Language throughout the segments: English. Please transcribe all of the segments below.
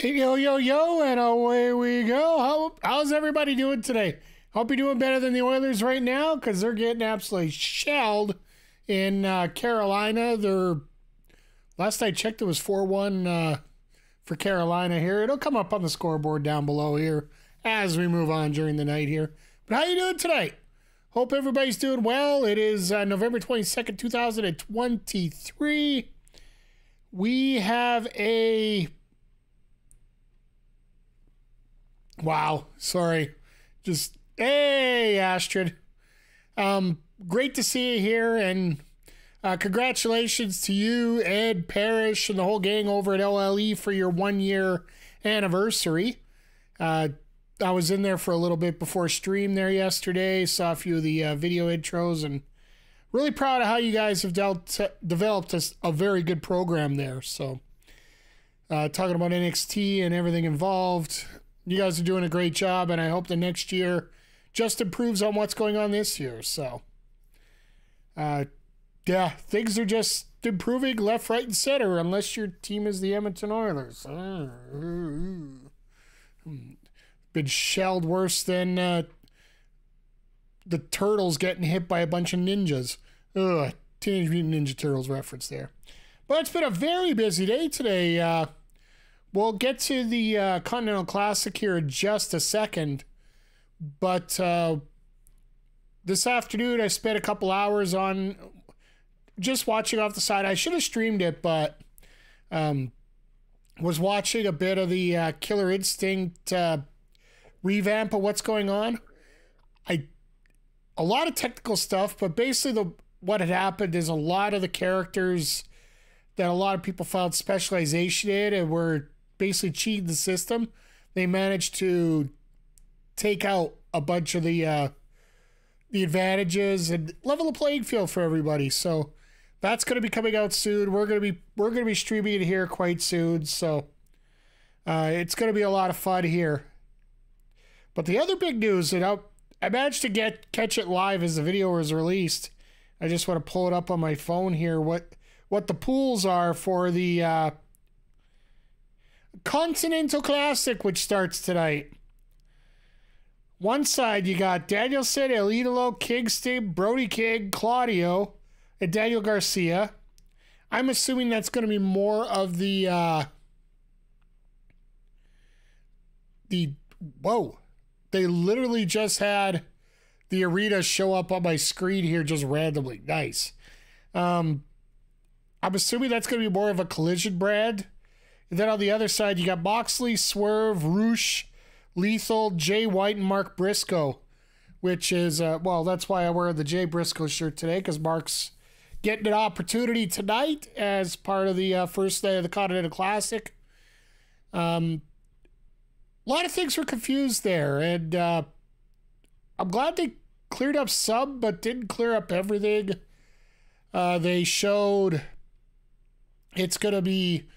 Yo, yo, yo, and away we go. How's everybody doing today? Hope you're doing better than the Oilers right now, because they're getting absolutely shelled in Carolina. Last I checked, it was 4-1 for Carolina here. It'll come up on the scoreboard down below here as we move on during the night here. But how you doing tonight? Hope everybody's doing well. It is November 22nd, 2023. We have a... Wow, sorry. Just, hey, Astrid. Great to see you here, and congratulations to you, Ed, Parrish, and the whole gang over at LLE for your 1-year anniversary. I was in there for a little bit before stream there yesterday, saw a few of the video intros, and really proud of how you guys have developed a very good program there. So, talking about NXT and everything involved, you guys are doing a great job, and I hope the next year just improves on what's going on this year. So, yeah, things are just improving left, right, and center, unless your team is the Edmonton Oilers. Been shelled worse than the Turtles getting hit by a bunch of ninjas. Ugh, Teenage Mutant Ninja Turtles reference there. But it's been a very busy day today. We'll get to the Continental Classic here in just a second. But this afternoon, I spent a couple hours on just watching off the side. I should have streamed it, but was watching a bit of the Killer Instinct revamp of what's going on. A lot of technical stuff, but basically what had happened is a lot of the characters that a lot of people found specialization in and were basically cheating the system. They managed to take out a bunch of the advantages and level the playing field for everybody. So that's going to be coming out soon. We're going to be streaming it here quite soon. So it's going to be a lot of fun here. But the other big news, and I managed to catch it live as the video was released. I just want to pull it up on my phone here. What the pools are for the Continental Classic, which starts tonight. One side, you got Danielson, El Idolo, Kingston, Brody King, Claudio, and Daniel Garcia. I'm assuming that's going to be more of the whoa. They literally just had the arena show up on my screen here just randomly. Nice. I'm assuming that's going to be more of a Collision brand. And then on the other side, you got Moxley, Swerve, Roosh, Lethal, Jay White, and Mark Briscoe, which is, well, that's why I wear the Jay Briscoe shirt today, because Mark's getting an opportunity tonight as part of the first day of the Continental Classic. A lot of things were confused there, and I'm glad they cleared up some, but didn't clear up everything. They showed it's going to be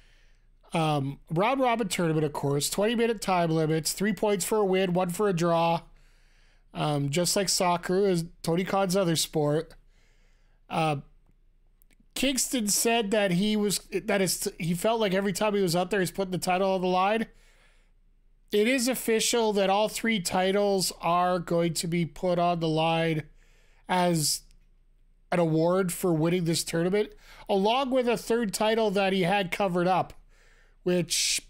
round-robin tournament, of course, 20-minute time limits, 3 points for a win, 1 for a draw, just like soccer is Tony Khan's other sport. Kingston said that he felt like every time he was out there, he's putting the title on the line. It is official that all 3 titles are going to be put on the line as an award for winning this tournament, along with a 3rd title that he had covered up, which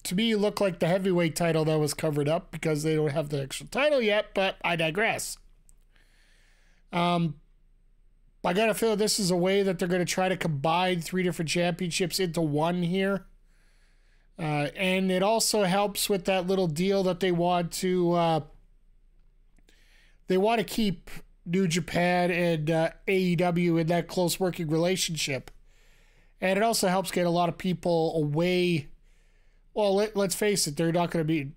to me looked like the heavyweight title that was covered up because they don't have the actual title yet, but I digress. I got a feeling this is a way that they're going to try to combine 3 different championships into one here. And it also helps with that little deal that they want to keep New Japan and AEW in that close working relationship. And it also helps get a lot of people away. Well, let's face it, they're not going to be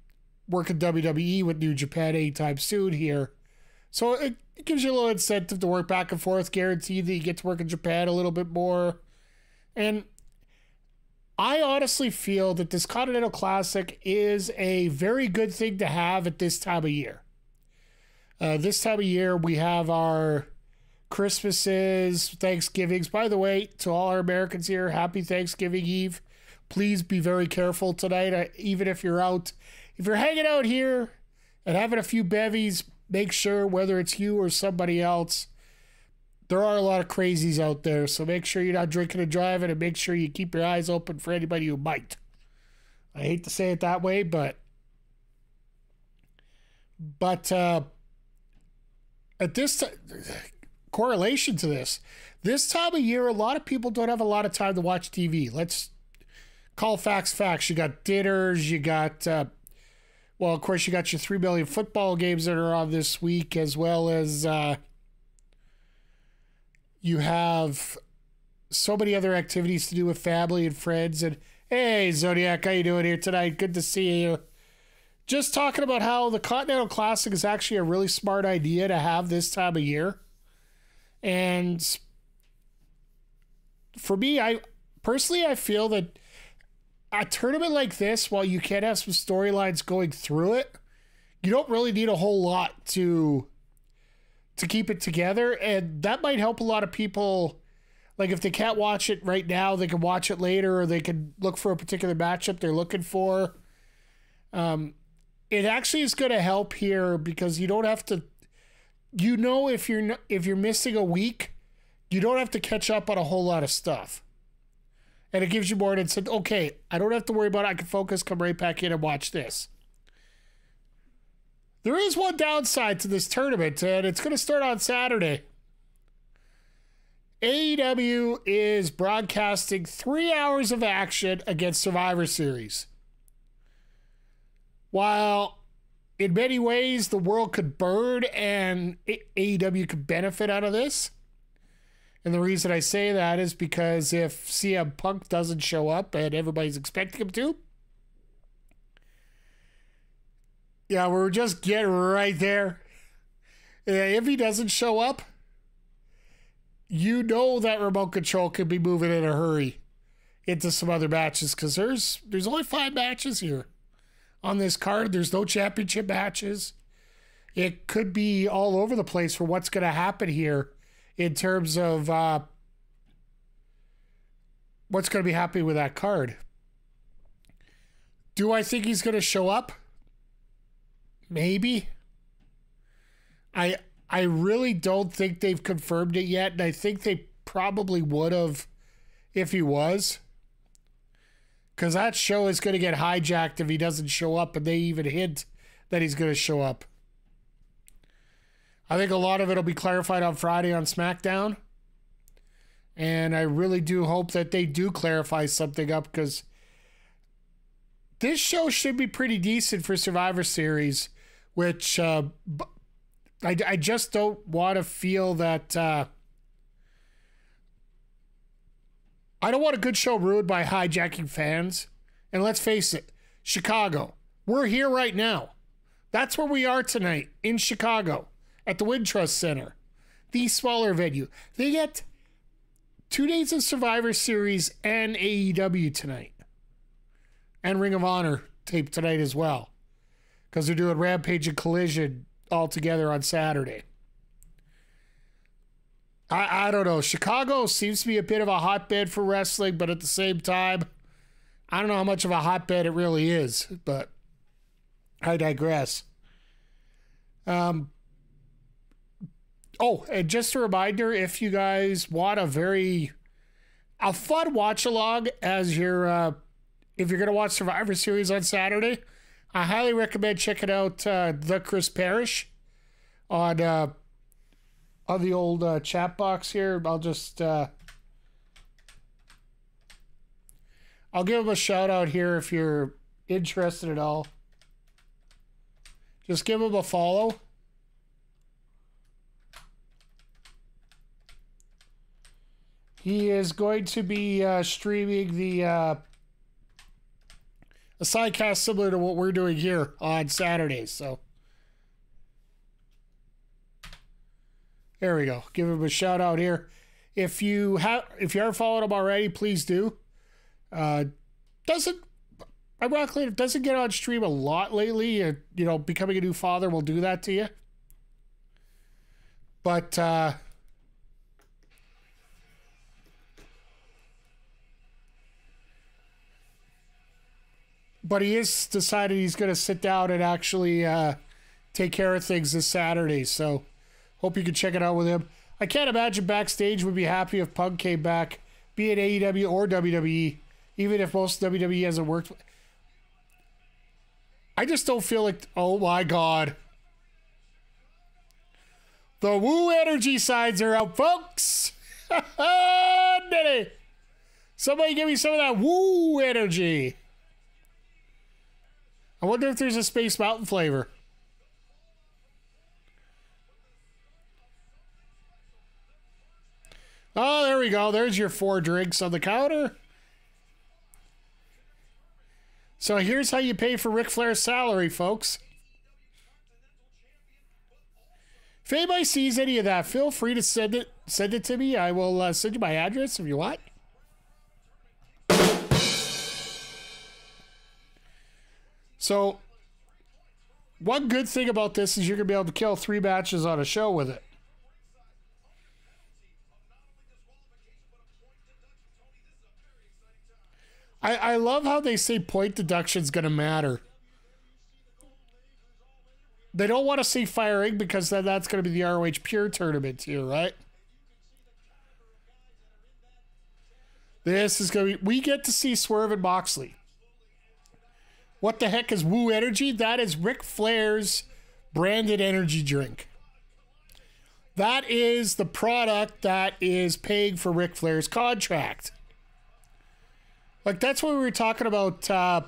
working WWE with New Japan anytime soon here. So it gives you a little incentive to work back and forth, guaranteed that you get to work in Japan a little bit more. And I honestly feel that this Continental Classic is a very good thing to have at this time of year. This time of year, we have our Christmases, Thanksgivings. By the way, to all our Americans here, happy Thanksgiving Eve. please be very careful tonight. Even if you're out, if you're hanging out here and having a few bevies, make sure, whether it's you or somebody else, there are a lot of crazies out there. So make sure you're not drinking and driving, and make sure you keep your eyes open for anybody who might. I hate to say it that way, but at this correlation to this time of year, a lot of people don't have a lot of time to watch TV. Let's call facts facts. You got dinners, you got, well, of course, you got your 3 million football games that are on this week, as well as you have so many other activities to do with family and friends. And hey, Zodiac, how you doing here tonight? Good to see you. Just talking about how the Continental Classic is actually a really smart idea to have this time of year. And for me, I feel that a tournament like this, while you can have some storylines going through it, you don't really need a whole lot to keep it together. And that might help a lot of people. Like, if they can't watch it right now, they can watch it later, or they can look for a particular matchup they're looking for. It actually is going to help here, because you don't have to, if you're missing a week, you don't have to catch up on a whole lot of stuff. And it gives you more than said, okay, I don't have to worry about it. I can focus, come right back in and watch this. There is one downside to this tournament, and it's going to start on Saturday. AEW is broadcasting 3 hours of action against Survivor Series. While in many ways the world could burn and AEW could benefit out of this. And the reason I say that is because if CM Punk doesn't show up and everybody's expecting him to, yeah, we're just getting right there. If he doesn't show up, you know that remote control could be moving in a hurry into some other matches, because there's only 5 matches here on this card. There's no championship matches. It could be all over the place for what's going to happen here in terms of what's going to be happening with that card. Do I think he's going to show up? Maybe. I really don't think they've confirmed it yet, and I think they probably would have if he was. Because that show is going to get hijacked if he doesn't show up, and they even hint that he's going to show up. I think a lot of it will be clarified on Friday on SmackDown. And I really do hope that they do clarify something up, because this show should be pretty decent for Survivor Series, which I just don't want to feel that... I don't want a good show ruined by hijacking fans. And let's face it, Chicago. We're here right now. That's where we are tonight, in Chicago, at the Wintrust Center, the smaller venue. They get 2 days of Survivor Series and AEW tonight. And Ring of Honor tape tonight as well, because they're doing Rampage and Collision all together on Saturday. I don't know. Chicago seems to be a bit of a hotbed for wrestling, but at the same time, I don't know how much of a hotbed it really is, but I digress. Oh, and just a reminder, if you guys want a fun watch-along as you're, if you're going to watch Survivor Series on Saturday, I highly recommend checking out the Chris Parrish on the old chat box here. I'll just I'll give him a shout out here if you're interested at all. Just give him a follow. He is going to be streaming a sidecast similar to what we're doing here on Saturdays. So there we go. Give him a shout out here. If you aren't following him already, please do. Ironically, it doesn't get on stream a lot lately. Becoming a new father will do that to you. But But he has decided he's going to sit down and actually take care of things this Saturday. So hope you can check it out with him. I can't imagine backstage would be happy if Punk came back, be it AEW or WWE, even if most WWE hasn't worked. I just don't feel like, oh my God. The Woo Energy signs are out, folks. Somebody give me some of that Woo Energy. I wonder if there's a Space Mountain flavor. Oh, there we go. There's your 4 drinks on the counter. So here's how you pay for Ric Flair's salary, folks. If anybody sees any of that, feel free to send it to me. I will send you my address if you want. So, one good thing about this is you're going to be able to kill 3 matches on a show with it. I love how they say point deduction's going to matter. They don't want to say firing because then that's going to be the ROH Pure tournament here, right? This is going to be... We get to see Swerve and Moxley. What the heck is Woo Energy? That is Ric Flair's branded energy drink. That is the product that is paying for Ric Flair's contract. Like, that's what we were talking about. That's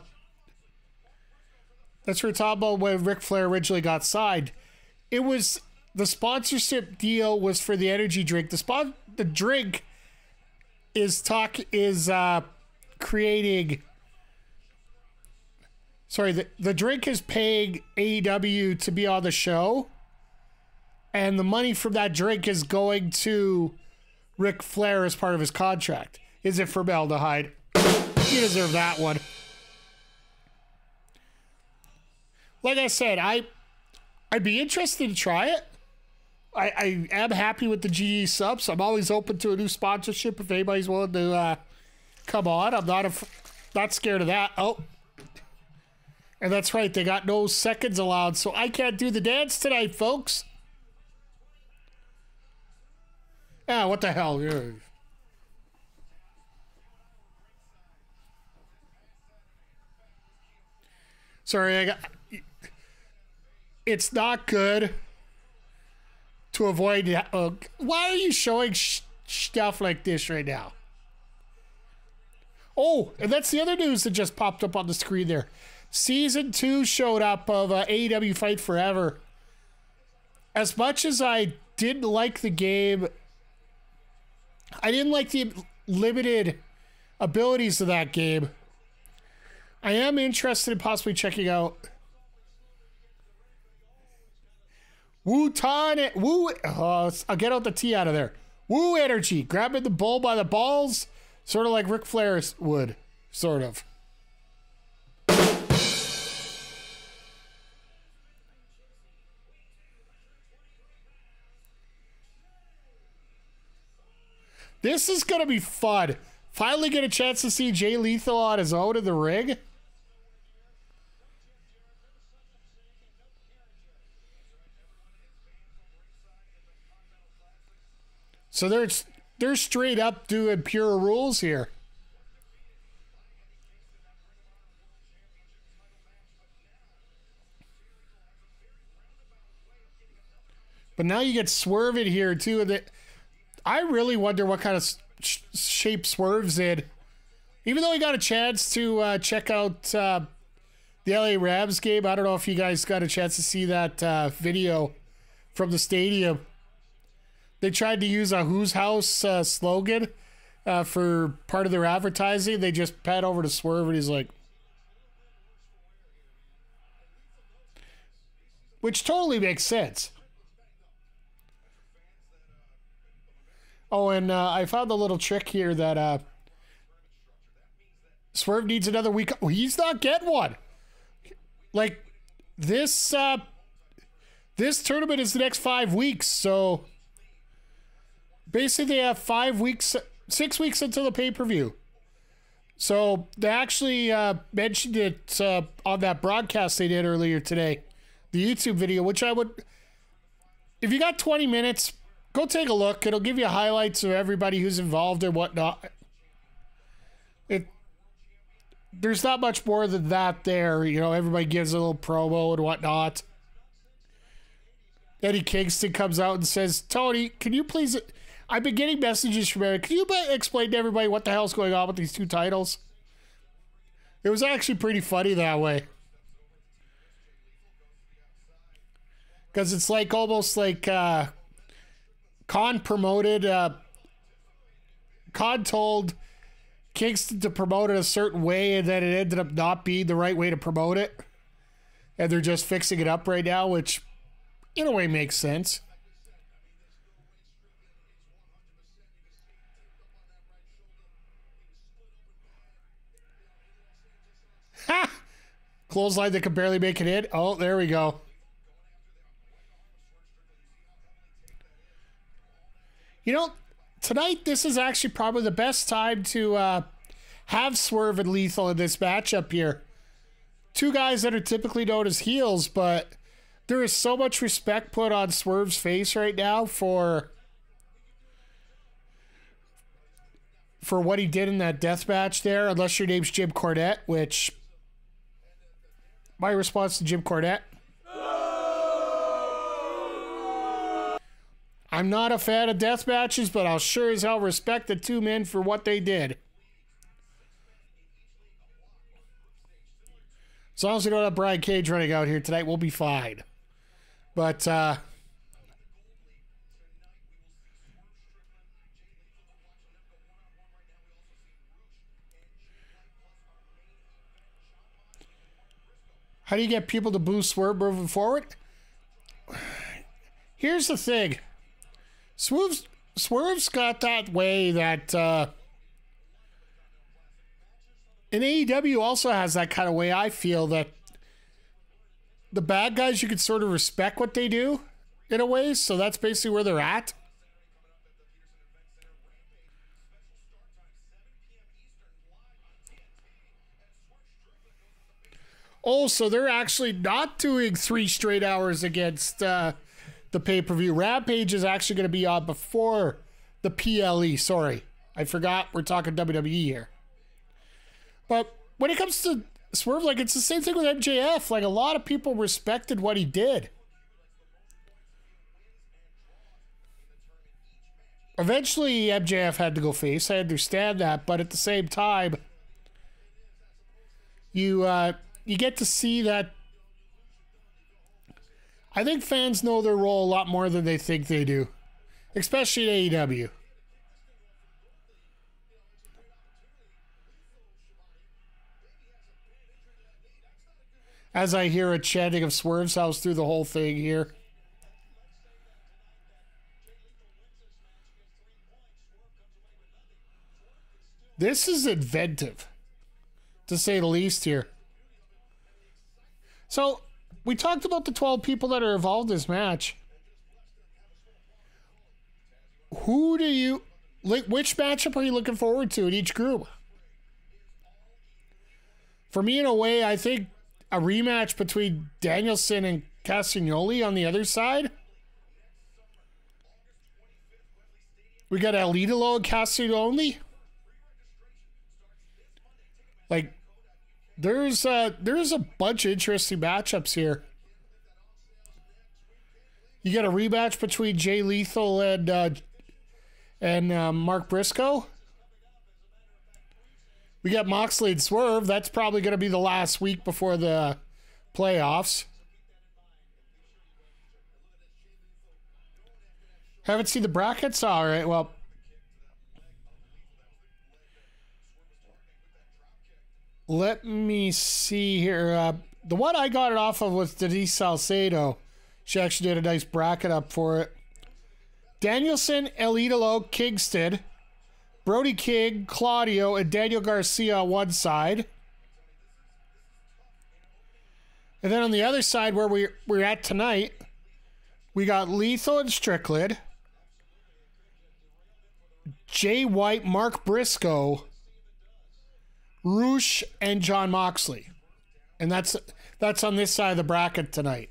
what we were talking about when Ric Flair originally got signed. It was, the sponsorship deal was for the energy drink. The drink is creating... Sorry, the drink is paying AEW to be on the show. And the money from that drink is going to Ric Flair as part of his contract. Is it formaldehyde? You deserve that one. Like I said, I'd be interested to try it. I am happy with the GE subs. I'm always open to a new sponsorship if anybody's willing to come on. I'm not scared of that. Oh. And that's right, they got no seconds allowed, so I can't do the dance tonight, folks. Ah, what the hell? Sorry, it's not good to avoid... why are you showing stuff like this right now? Oh, and that's the other news that just popped up on the screen there. Season 2 showed up of AEW Fight Forever. As much as I didn't like the game, I didn't like the limited abilities of that game. I am interested in possibly checking out I'll get out the T out of there. Woo Energy, grabbing the bull by the balls, sort of like Ric Flair would, sort of. This is going to be fun. Finally get a chance to see Jay Lethal on his own in the ring. So they're straight up doing pure rules here. But now you get Swerve in here too. I really wonder what kind of shape Swerve's in. Even though he got a chance to check out the LA Rams game. I don't know if you guys got a chance to see that video from the stadium. They tried to use a Who's House slogan for part of their advertising. They just pat over to Swerve and he's like... Which totally makes sense. Oh, and I found a little trick here that Swerve needs another week. Oh, he's not getting one. Like, this tournament is the next 5 weeks, so basically they have 5 weeks, 6 weeks until the pay-per-view. So they actually mentioned it on that broadcast they did earlier today, the YouTube video, which I would, if you got 20 minutes, go take a look. It'll give you highlights of everybody who's involved and whatnot. There's not much more than that there. You know, everybody gives a little promo and whatnot. Eddie Kingston comes out and says, Tony, can you please... I've been getting messages from Eric. Can you explain to everybody what the hell's going on with these two titles? It was actually pretty funny that way. Because it's like almost like Khan promoted... Khan told Kingston to promote it a certain way, and then it ended up not being the right way to promote it. And they're just fixing it up right now, which in a way makes sense. Ha! Clothesline that could barely make it in. Oh, there we go. You know, tonight, this is actually probably the best time to have Swerve and Lethal in this matchup here. Two guys that are typically known as heels, but there is so much respect put on Swerve's face right now for what he did in that death match there, unless your name's Jim Cornette, which my response to Jim Cornette. I'm not a fan of death matches, but I'll sure as hell respect the two men for what they did. As long as we don't have Brian Cage running out here tonight, we'll be fine. But, how do you get people to boo Swerve moving forward? Here's the thing. Swerve's got that way that and AEW also has that kind of way, I feel, that the bad guys, you can sort of respect what they do in a way, so that's basically where they're at. Oh, so they're actually not doing 3 straight hours against the pay-per-view. Rampage is actually going to be on before the PLE. Sorry, I forgot we're talking WWE here. But when it comes to Swerve, like, it's the same thing with MJF. Like, a lot of people respected what he did. Eventually, MJF had to go face. I understand that, but at the same time, you get to see that. I think fans know their role a lot more than they think they do, especially in AEW. As I hear a chanting of Swerve's house through the whole thing here. This is inventive, to say the least here. So, we talked about the 12 people that are involved in this match. Who do you... like, which matchup are you looking forward to in each group? For me, in a way, I think a rematch between Danielson and Castagnoli on the other side. We got El Idolo and Castagnoli. Like, there's a bunch of interesting matchups here. You got a rematch between Jay Lethal and Mark Briscoe. We got Moxley and Swerve. That's probably going to be the last week before the playoffs. Haven't seen the brackets? All right, well. Let me see here. The one I got it off of was Denise Salcedo. She actually did a nice bracket up for it. Danielson, El Idolo, Kingston, Brody King, Claudio, and Daniel Garcia on one side. And then on the other side where we're at tonight, we got Lethal and Strickland, Jay White, Mark Briscoe, Roosh and Jon Moxley. And that's on this side of the bracket tonight.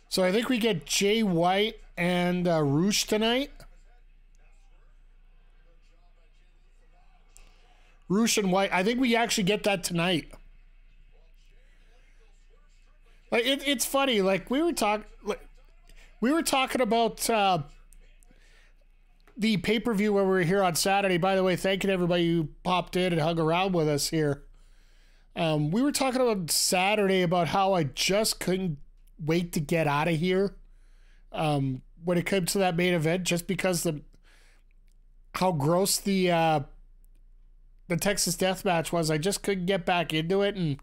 So I think we get Jay White and Roosh tonight. Roosh and White. I think we actually get that tonight. Like it's funny. Like we were talking about the pay-per-view where we were here on Saturday. By the way, thank you to everybody who popped in and hung around with us here. We were talking about Saturday about how I just couldn't wait to get out of here when it comes to that main event, just because how gross the Texas Death Match was. I just couldn't get back into it, and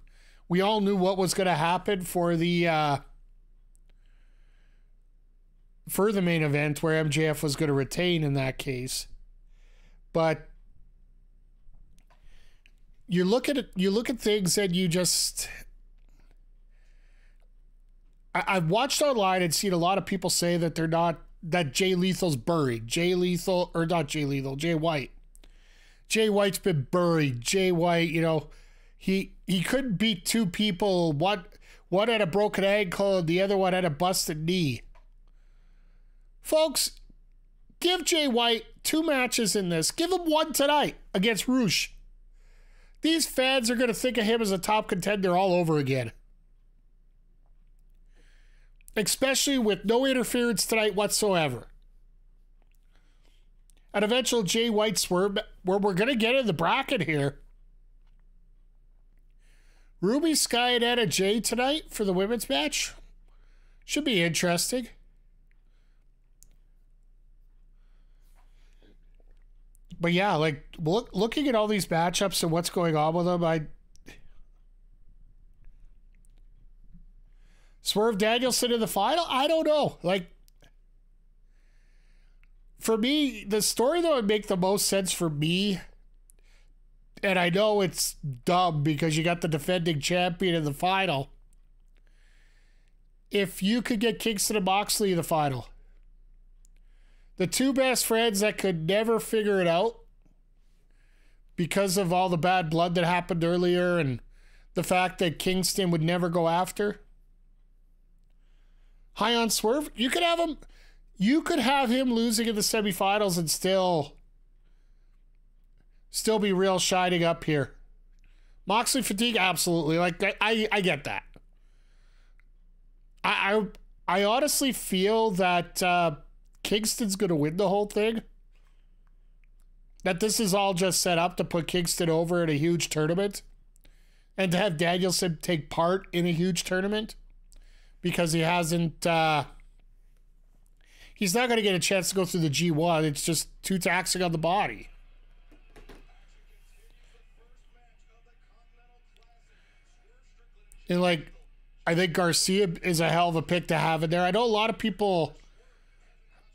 we all knew what was going to happen for the main event, where MJF was going to retain in that case. But you look at things and you just... I've watched online and seen a lot of people say that they're not, that Jay Lethal's buried. Jay White. Jay White's been buried. Jay White, you know, he couldn't beat two people. One had a broken ankle and the other one had a busted knee. Folks, give Jay White 2 matches in this. Give him one tonight against Roosh. These fans are going to think of him as a top contender all over again. Especially with no interference tonight whatsoever. An eventual Jay White swerve, where we're going to get in the bracket here. Ruby, Skye, and Anna Jay tonight for the women's match. Should be interesting. But yeah, like, looking at all these matchups and what's going on with them, Swerve Danielson in the final? I don't know. Like, for me, the story that would make the most sense for me, and I know it's dumb because you got the defending champion in the final, if you could get Kingston and Moxley in the final. The two best friends that could never figure it out because of all the bad blood that happened earlier and the fact that Kingston would never go after. High on Swerve, you could have him losing in the semifinals and still be real shining up here. Moxley fatigue, absolutely. Like, I get that. I honestly feel that Kingston's going to win the whole thing. That this is all just set up to put Kingston over in a huge tournament. And to have Danielson take part in a huge tournament. Because he hasn't... he's not going to get a chance to go through the G1. It's just too taxing on the body. And, like, I think Garcia is a hell of a pick to have in there. I know a lot of people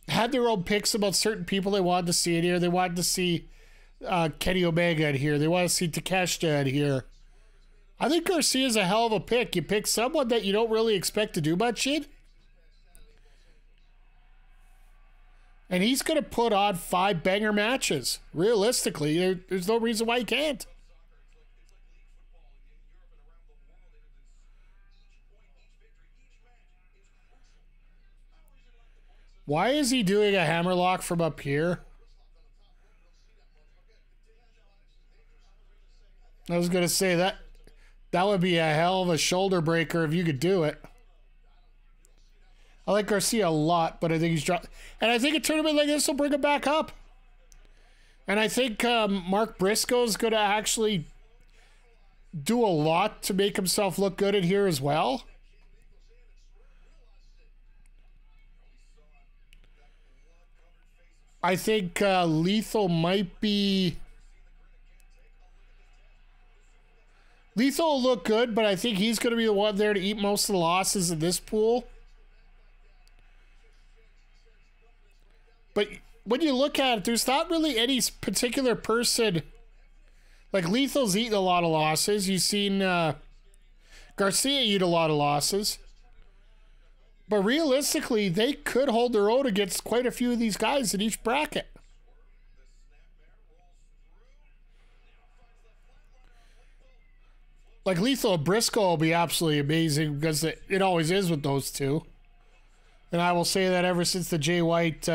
had their own picks about certain people they wanted to see in here. They wanted to see Kenny Omega in here. They want to see Takeshita in here. I think Garcia is a hell of a pick. You pick someone that you don't really expect to do much in, and he's going to put on 5 banger matches. Realistically, there's no reason why he can't. Why is he doing a hammerlock from up here? I was going to say that would be a hell of a shoulder breaker if you could do it. I like Garcia a lot, but I think he's dropped. And I think a tournament like this will bring him back up. And I think Mark Briscoe is going to actually do a lot to make himself look good in here as well. I think Lethal might be... Lethal will look good, but I think he's going to be the one there to eat most of the losses in this pool. But when you look at it, there's not really any particular person... Like, Lethal's eaten a lot of losses. You've seen Garcia eat a lot of losses. But realistically, they could hold their own against quite a few of these guys in each bracket. Like Lethal and Briscoe will be absolutely amazing because it always is with those two. And I will say that ever since the Jay White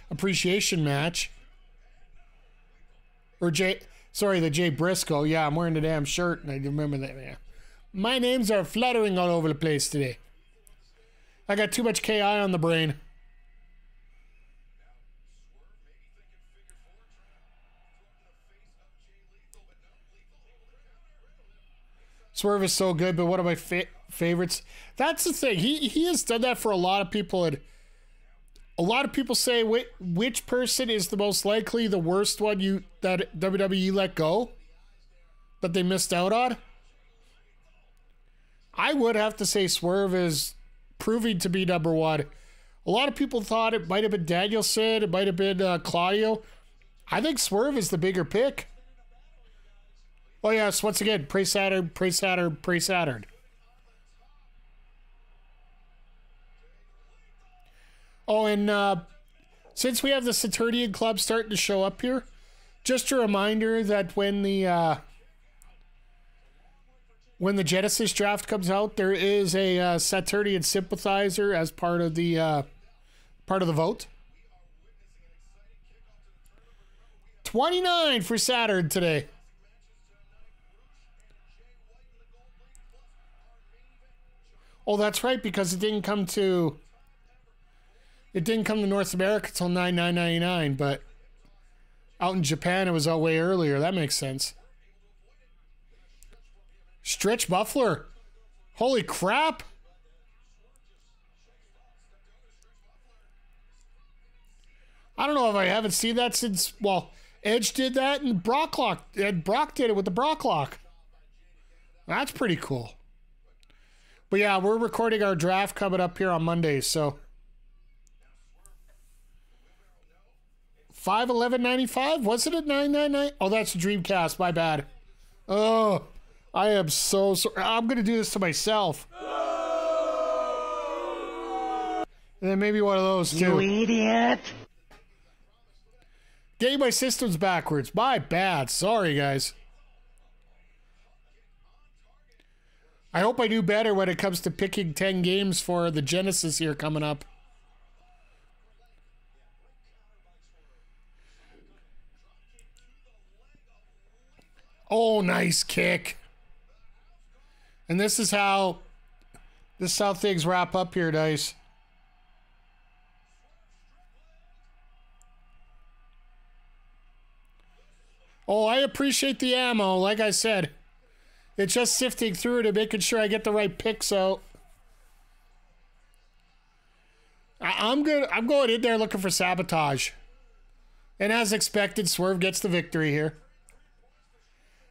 appreciation match. Or the Jay Briscoe. Yeah, I'm wearing the damn shirt and I remember that. Yeah. My names are fluttering all over the place today. I got too much KI on the brain. Swerve is so good, but one of my favorites. That's the thing. He has done that for a lot of people. And a lot of people say, which person is the most likely the worst one that WWE let go? That they missed out on? I would have to say Swerve is proving to be number one. A lot of people thought it might have been Danielson. It might have been Claudio. I think Swerve is the bigger pick. Oh, yes, once again, pray Saturn, pray Saturn, pray Saturn. Oh, and since we have the Saturnian Club starting to show up here, just a reminder that when the Genesis draft comes out, there is a Saturnian sympathizer as part of the vote. 29 for Saturn today. Oh, that's right, because it didn't come to North America till $9,999, but out in Japan it was out way earlier. That makes sense. Stretch Buffler. Holy crap. I don't know if I haven't seen that since, well, Edge did that and Brock did it with the Brock Lock. That's pretty cool. But yeah, we're recording our draft coming up here on Monday, so $511.95? Wasn't it $999? Oh, that's Dreamcast. My bad. Oh, I am so sorry. I'm gonna do this to myself. And then maybe one of those too. You idiot! Getting my systems backwards. My bad. Sorry, guys. I hope I do better when it comes to picking 10 games for the Genesis here coming up. Oh, nice kick. And this is how things wrap up here, Dice. Oh, I appreciate the ammo. Like I said, it's just sifting through it and making sure I get the right picks out. I'm good. I'm going in there looking for sabotage. And as expected, Swerve gets the victory here.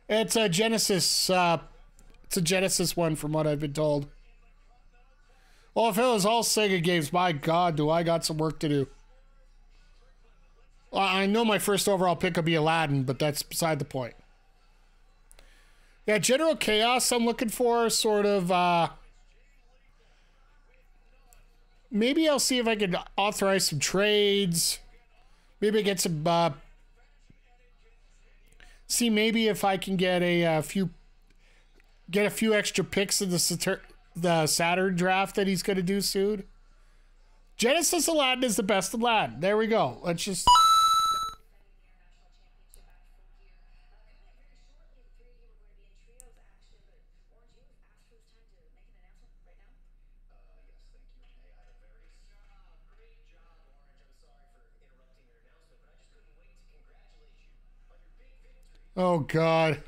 It's a Genesis. It's a Genesis one, from what I've been told. Well, if it was all Sega games, my God, do I got some work to do. Well, I know my first overall pick will be Aladdin, but that's beside the point. Yeah, General Chaos I'm looking for, sort of, maybe I'll see if I can authorize some trades. Maybe get some, see maybe if I can get a few extra picks in the Saturn draft that he's going to do soon. Genesis Aladdin is the best Aladdin. There we go. Let's just... Oh, God.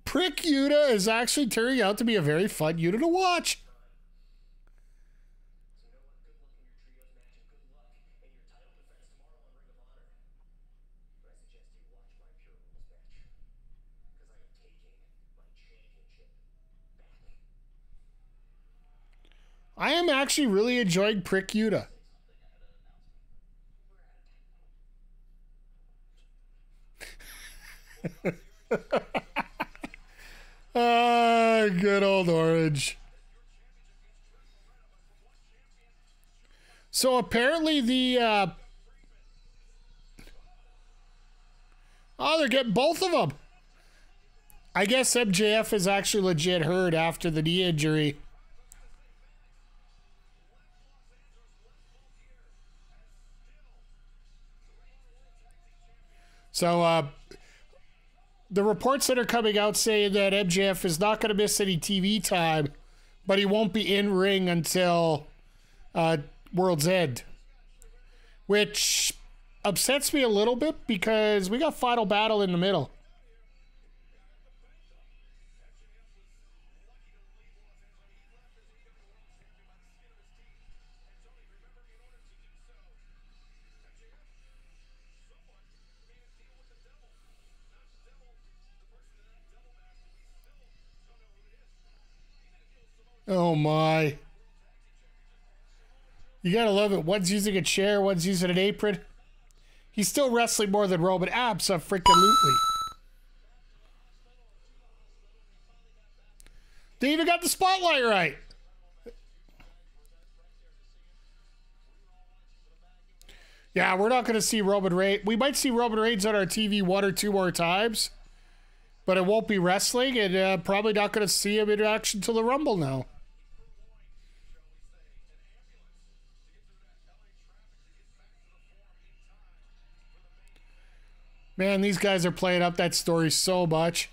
Prick Yuta is actually turning out to be a very fun Yuta to watch. I am actually really enjoying Prick Yuta. Good old Orange. So apparently the oh, they're getting both of them. I guess MJF is actually legit hurt after the knee injury. So the reports that are coming out saying that MJF is not going to miss any TV time, but he won't be in ring until World's End, which upsets me a little bit because we got Final Battle in the middle. Oh my. You gotta love it. One's using a chair, one's using an apron. He's still wrestling more than Roman. Abso-freaking-lutely. They even got the spotlight right. Yeah, we're not going to see Roman Reigns. We might see Roman Reigns on our TV one or two more times, but it won't be wrestling, and probably not going to see him in action till the Rumble now. Man, these guys are playing up that story so much.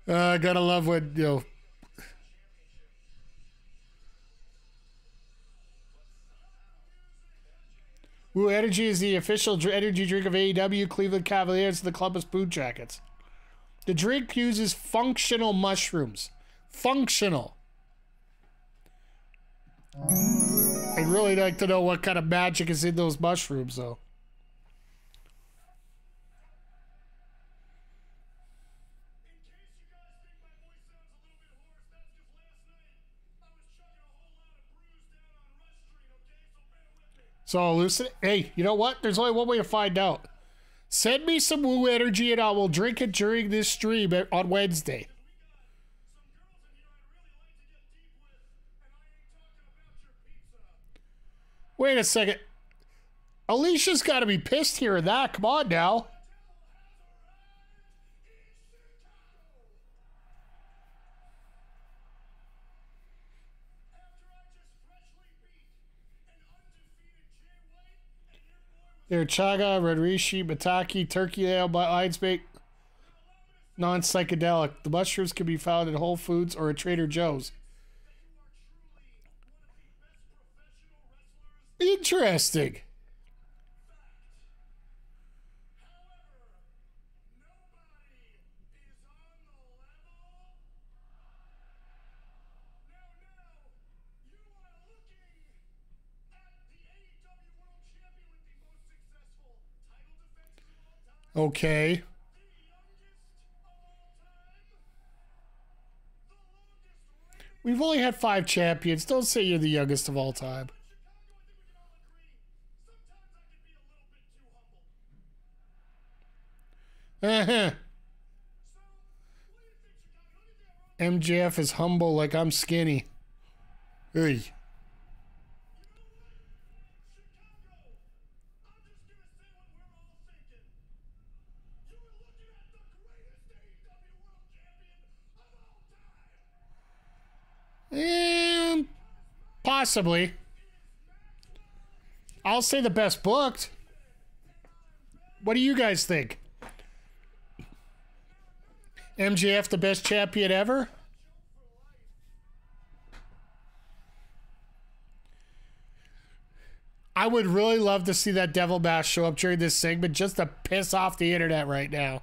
I gotta love what, you know. Woo Energy is the official energy drink of AEW, Cleveland Cavaliers, and the Columbus Blue Jackets. The drink uses functional mushrooms. Functional. I'd really like to know what kind of magic is in those mushrooms, though. So, Lucid, hey, you know what? There's only one way to find out. Send me some Woo Energy and I will drink it during this stream on Wednesday. Wait a second. Alicia's got to be pissed hearing that. Come on now. They're chaga, red reishi, mataki, turkey ale, lion's bait, non-psychedelic. The mushrooms can be found in Whole Foods or at Trader Joe's. Interesting. Okay. We've only had 5 champions. Don't say you're the youngest of all time. MJF is humble like I'm skinny. Hey. Possibly. I'll say the best booked. What do you guys think? MJF the best champion ever? I would really love to see that Devil Mask show up during this segment just to piss off the internet right now.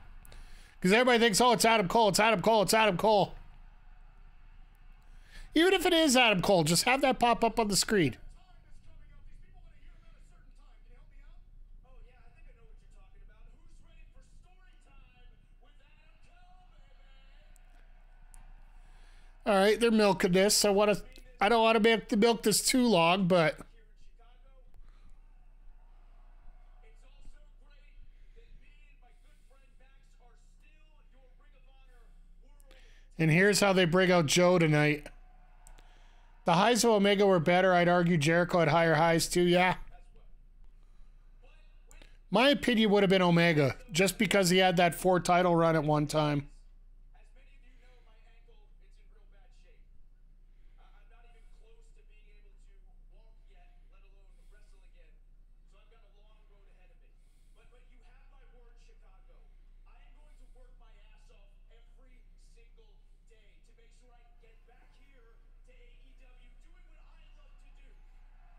Because everybody thinks, oh, it's Adam Cole, it's Adam Cole, it's Adam Cole. Even if it is Adam Cole, just have that pop up on the screen. All right, they're milking this. I want to. I don't want to milk this too long, but and here's how they bring out Joe tonight. The highs of Omega were better. I'd argue Jericho had higher highs too. Yeah. My opinion would have been Omega, just because he had that 4 title run at one time.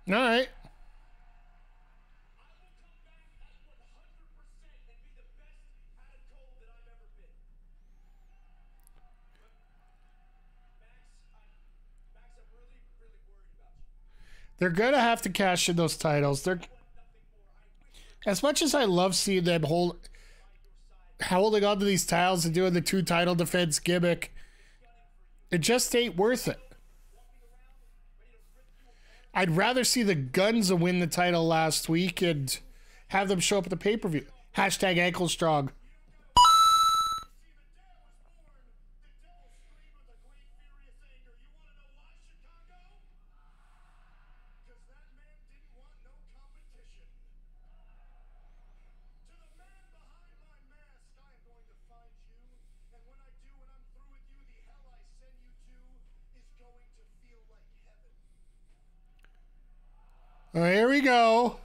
All right. They're going to have to cash in those titles. They're, as much as I love seeing them holding on to these titles and doing the 2 title defense gimmick, it just ain't worth it. I'd rather see the Guns win the title last week and have them show up at the pay-per-view. Hashtag ankle strong. Oh, here we go.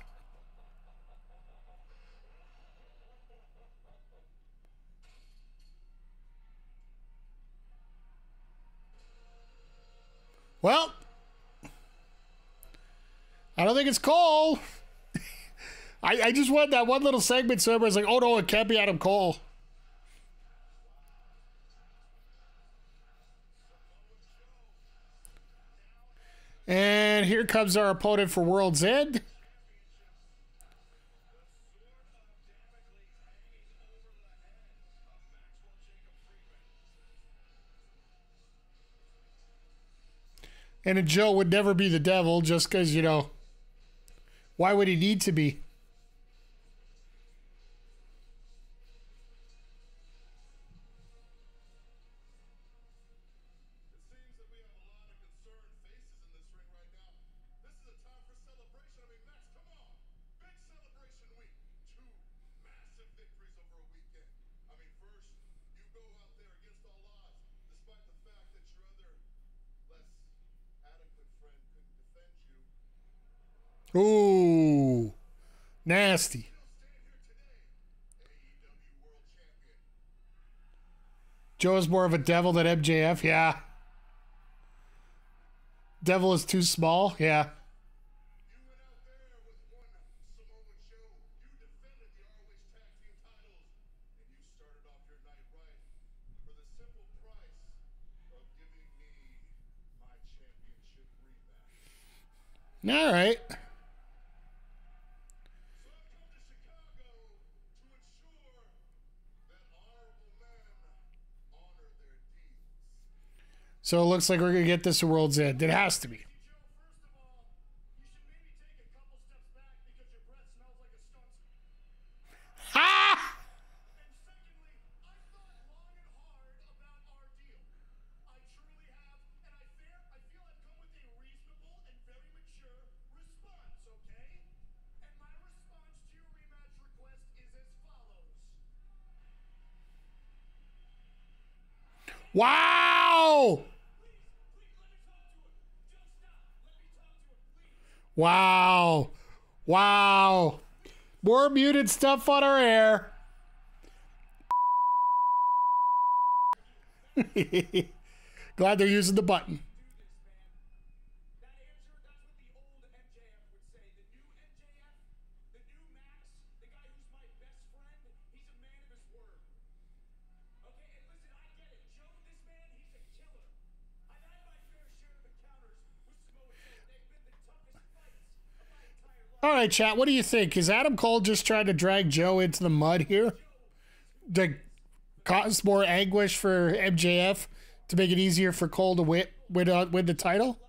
Well, I don't think it's Cole. I just want that one little segment so everybody's like, oh no, it can't be Adam Cole. And here comes our opponent for World's End. And a Joe would never be the devil just because, you know, why would he need to be? Ooh, nasty. Joe is more of a devil than MJF, yeah. Devil is too small, yeah. All right. So it looks like we're going to get this at World's End. It has to be. Ha! Wow! Wow. Wow. More muted stuff on our air. Glad they're using the button. All right, chat, what do you think? Is Adam Cole just trying to drag Joe into the mud here to cause more anguish for MJF to make it easier for Cole to win the title?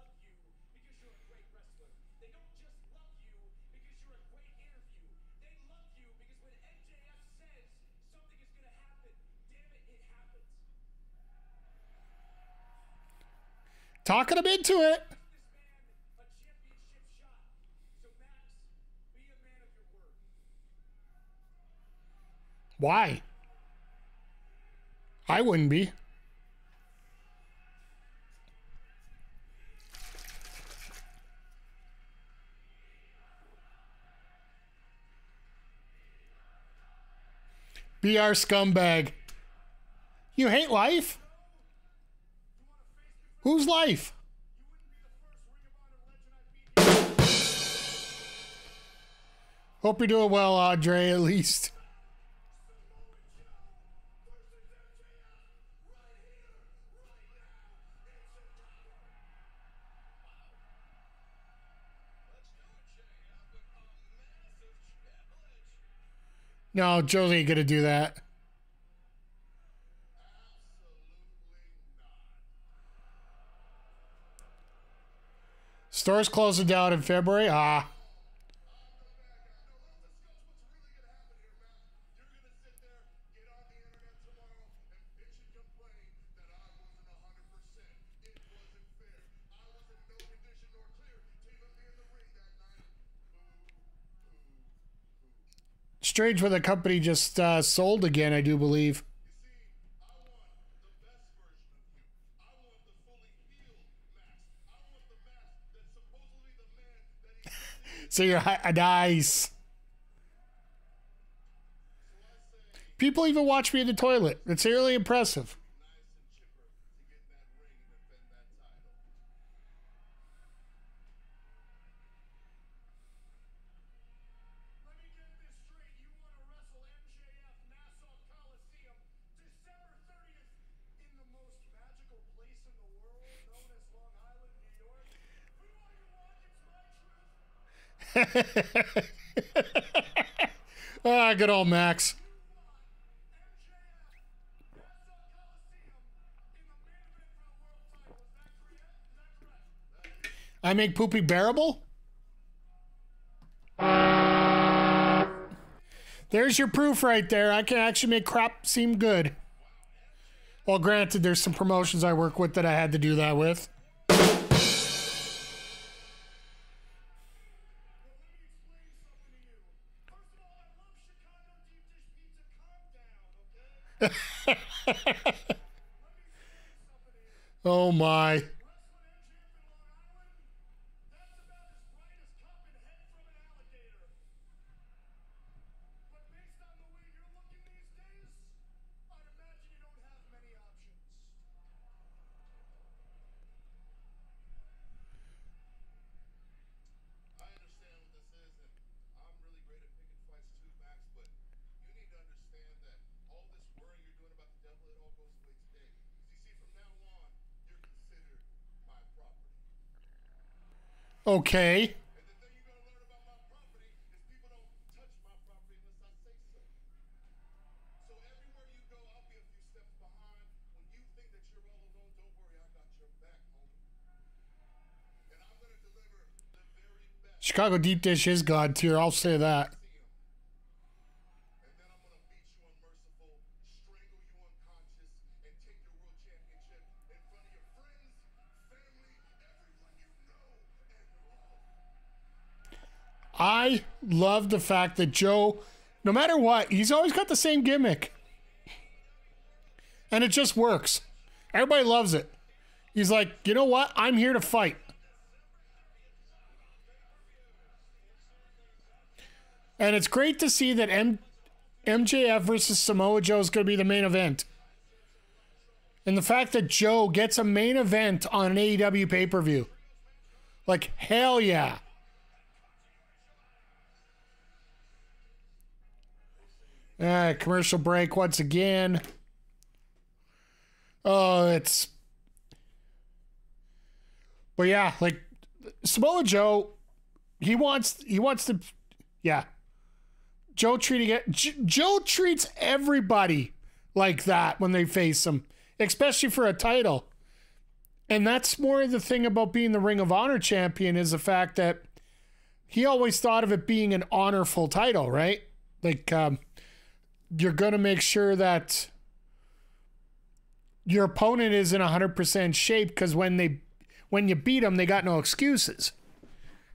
Talking him into it. Why? I wouldn't be. Be our scumbag. You hate life? Whose life? Hope you're doing well, Andre, at least. No, Joe ain't gonna do that. Store's closing down in February. Ah. Strange when the company just sold again, I do believe. So you're nice. People even watch me in the toilet. It's really impressive. Ah, good old Max. I make poopy bearable? There's your proof right there. I can actually make crap seem good. Well, granted, there's some promotions I work with that I had to do that with. Oh my. Okay. Chicago deep dish is God tier, I'll say that. I love the fact that Joe, no matter what, he's always got the same gimmick. And it just works. Everybody loves it. He's like, you know what? I'm here to fight. And it's great to see that MJF versus Samoa Joe is going to be the main event. And the fact that Joe gets a main event on an AEW pay-per-view. Like, hell yeah. Commercial break once again. Oh, it's... But yeah, like, Samoa Joe, he wants to... Yeah. Joe treats everybody like that when they face him, especially for a title. And that's more the thing about being the Ring of Honor champion, is the fact that he always thought of it being an honorful title, right? Like, you're going to make sure that your opponent is in 100% shape, because when when you beat them, they got no excuses.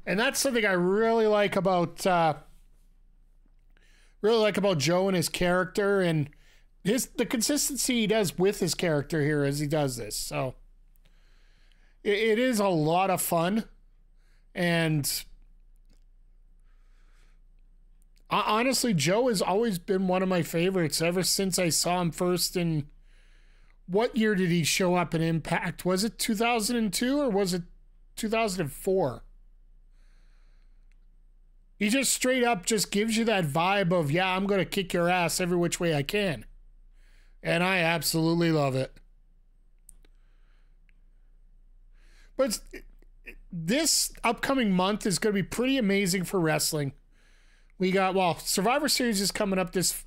And that's something I really like about Joe and his character, and the consistency he does with his character here as he does this. So it is a lot of fun. And honestly, Joe has always been one of my favorites ever since I saw him first in, what year did he show up in Impact? Was it 2002 or was it 2004? He just straight up just gives you that vibe of, yeah, I'm going to kick your ass every which way I can. And I absolutely love it. But this upcoming month is going to be pretty amazing for wrestling. We got, Survivor Series is coming up this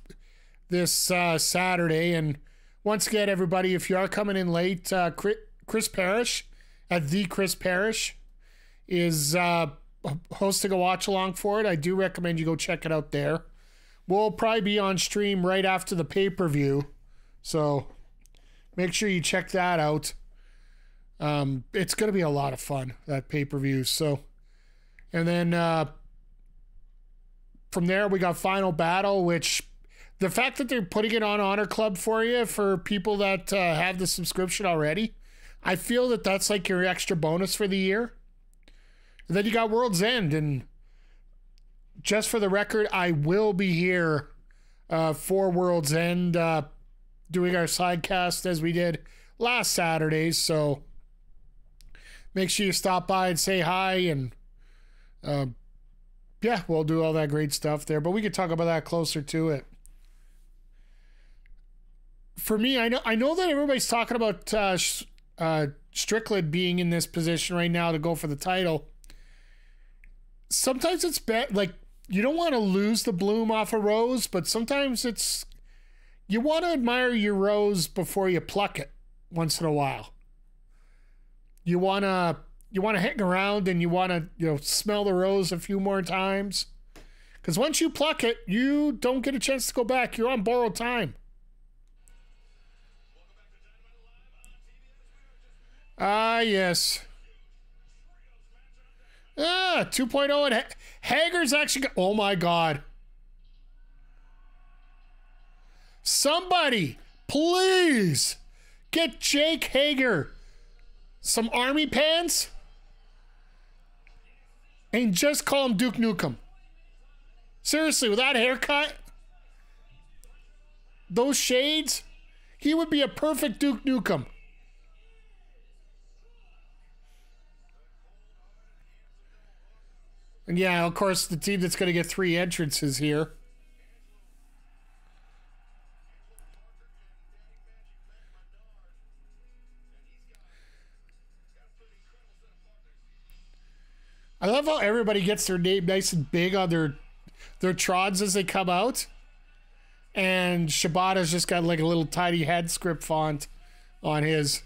Saturday. And once again, everybody, if you are coming in late, Chris Parrish at The Chris Parrish is hosting a watch along for it. I do recommend you go check it out there. We'll probably be on stream right after the pay-per-view, so make sure you check that out. It's going to be a lot of fun, that pay-per-view. So, and then from there we got Final Battle, which the fact that they're putting it on Honor Club for you for people that have the subscription already, I feel that that's like your extra bonus for the year. And then you got World's End, and just for the record, I will be here for World's End doing our sidecast as we did last Saturday. So make sure you stop by and say hi, and yeah, we'll do all that great stuff there. But we can talk about that closer to it. For me, I know that everybody's talking about Strickland being in this position right now to go for the title. Sometimes it's like, you don't want to lose the bloom off a rose, but sometimes you want to admire your rose before you pluck it once in a while. You want to hang around and you want to, smell the rose a few more times. Because once you pluck it, you don't get a chance to go back. You're on borrowed time. Ah, yes. 2.0 and Hager's actually got, oh my God. Somebody, please get Jake Hager some army pants and just call him Duke Nukem. Seriously, with that haircut, those shades, he would be a perfect Duke Nukem. And yeah, of course, the team that's going to get 3 entrances here. I love how everybody gets their name nice and big on their trods as they come out. And Shibata's just got like a little tiny head script font on his.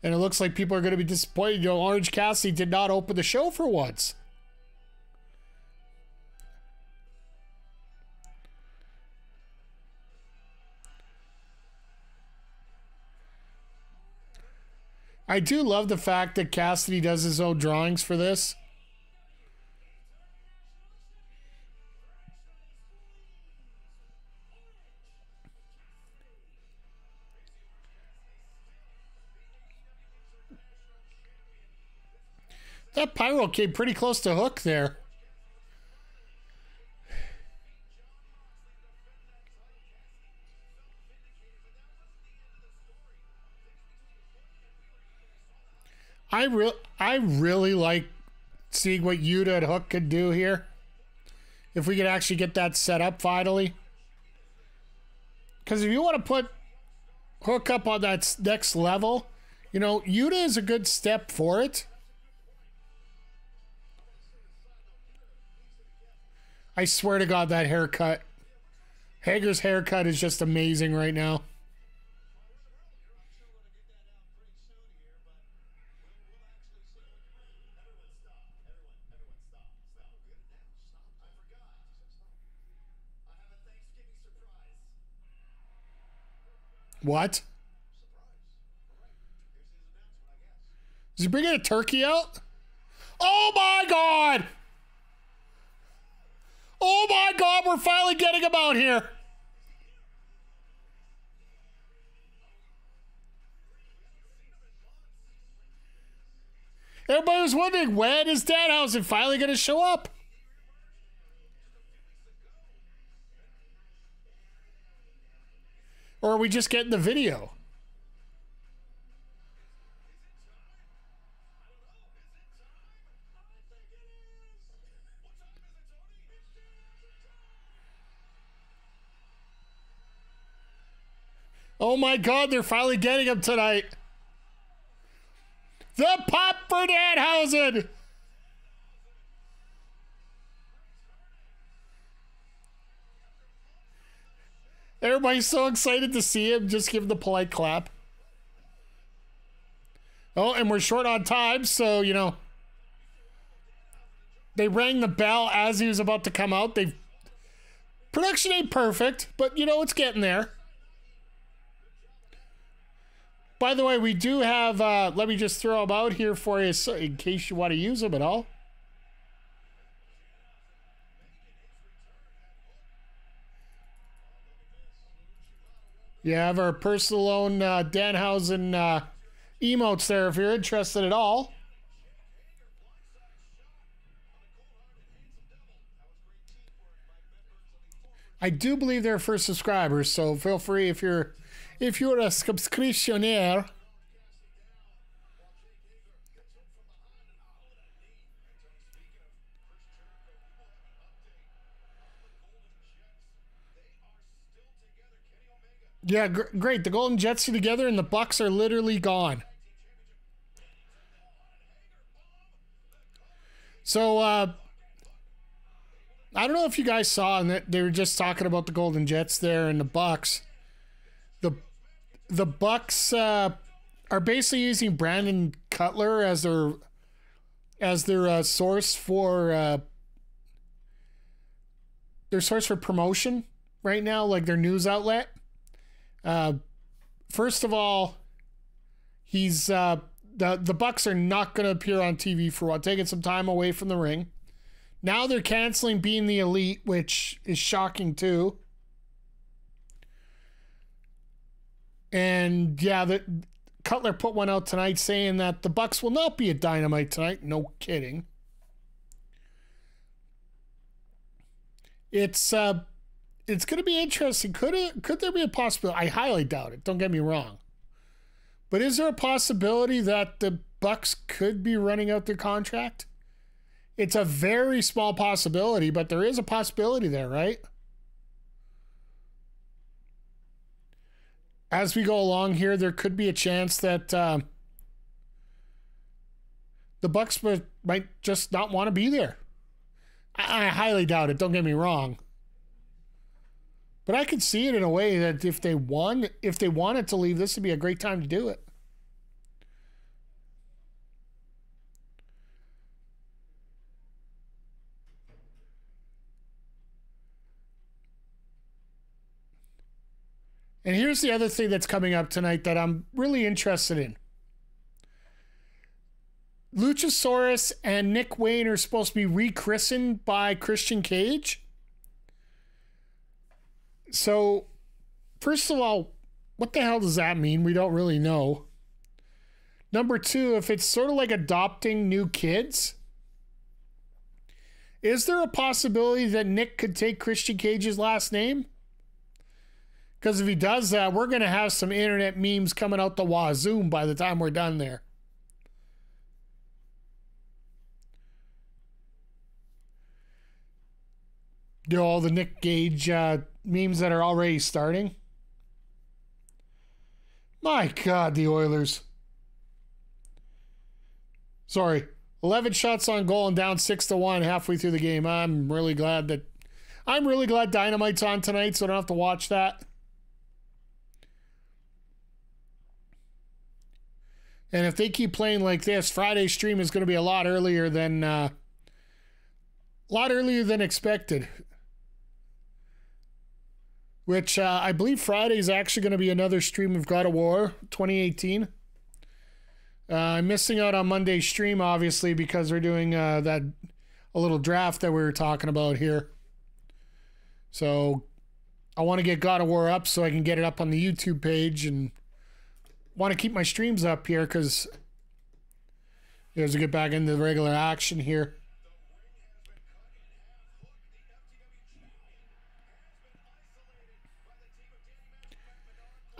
And it looks like people are going to be disappointed. Orange Cassidy did not open the show for once. I do love the fact that Cassidy does his own drawings for this. That pyro came pretty close to Hook there. I really like seeing what Yuta and Hook could do here. If we could actually get that set up finally. Because if you want to put Hook up on that next level, Yuta is a good step for it. I swear to God, that haircut. Hager's haircut is just amazing right now. What? Is he bringing a turkey out? Oh my God! Oh my God, we're finally getting him out here. Everybody was wondering, when is Danhausen finally going to show up? Or are we just getting the video? Oh my God, they're finally getting him tonight. The pop for Danhausen. Everybody's so excited to see him. Just give him the polite clap. Oh, and we're short on time, so, you know, they rang the bell as he was about to come out. Production ain't perfect, but, you know, it's getting there. By the way, we do have, let me just throw them out here for you so, in case you want to use them at all. You have our personal own Danhausen emotes there if you're interested at all. I do believe they're first subscribers, so feel free if you're a subscriptionnaire. Yeah, great. The Golden Jets are together and the Bucks are literally gone. So, I don't know if you guys saw, and they were just talking about the Golden Jets there and the Bucks. The Bucks are basically using Brandon Cutler as their source for promotion right now, like their news outlet. First of all, he's the Bucks are not going to appear on TV for a while, taking some time away from the ring. Now they're canceling Being the Elite, which is shocking too. And yeah, Cutler put one out tonight saying that the Bucks will not be at Dynamite tonight. No kidding. It's going to be interesting. Could there be a possibility? I highly doubt it. Don't get me wrong. But is there a possibility that the Bucks could be running out their contract? It's a very small possibility, but there is a possibility there, right? As we go along here, there could be a chance that the Bucks might just not want to be there. I highly doubt it. Don't get me wrong. But I could see it in a way that if they wanted to leave, this would be a great time to do it. And here's the other thing that's coming up tonight that I'm really interested in. Luchasaurus and Nick Wayne are supposed to be rechristened by Christian Cage. So, first of all, what the hell does that mean? We don't really know. Number two, if it's sort of like adopting new kids, is there a possibility that Nick could take Christian Cage's last name? Because if he does that, we're going to have some internet memes coming out the wazoo by the time we're done there. You know, all the Nick Gage memes that are already starting. My God, the Oilers. Sorry. 11 shots on goal and down 6-1 halfway through the game. I'm really glad Dynamite's on tonight, so I don't have to watch that. And if they keep playing like this, Friday's stream is going to be a lot earlier than expected. which I believe Friday is actually going to be another stream of God of War 2018. I'm missing out on Monday's stream, obviously, because we're doing a little draft that we were talking about here. So I want to get God of War up so I can get it up on the YouTube page, and want to keep my streams up here because as we get back into the regular action here.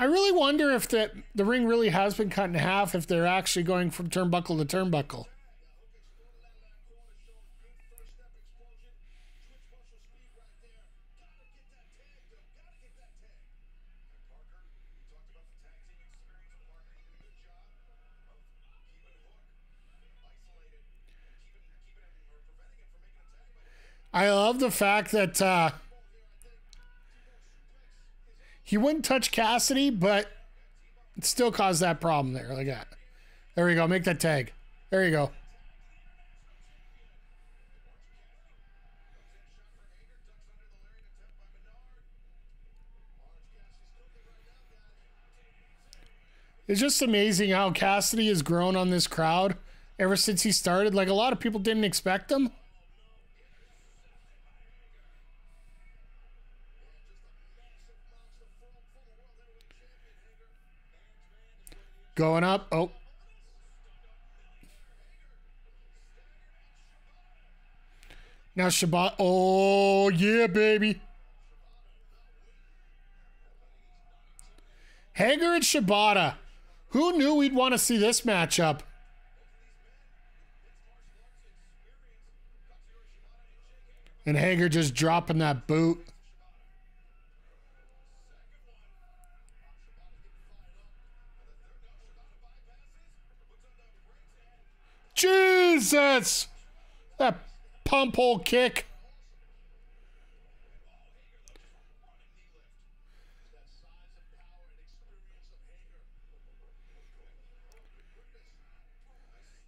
I really wonder if the ring really has been cut in half, if they're actually going from turnbuckle to turnbuckle. I love the fact that he wouldn't touch Cassidy, but it still caused that problem there. Like that. There we go. Make that tag. There you go. It's just amazing how Cassidy has grown on this crowd ever since he started. Like, a lot of people didn't expect him. Going up. Oh. Now Shibata. Oh, yeah, baby. Hager and Shibata. Who knew we'd want to see this matchup? And Hager just dropping that boot. Jesus! That pump hole kick.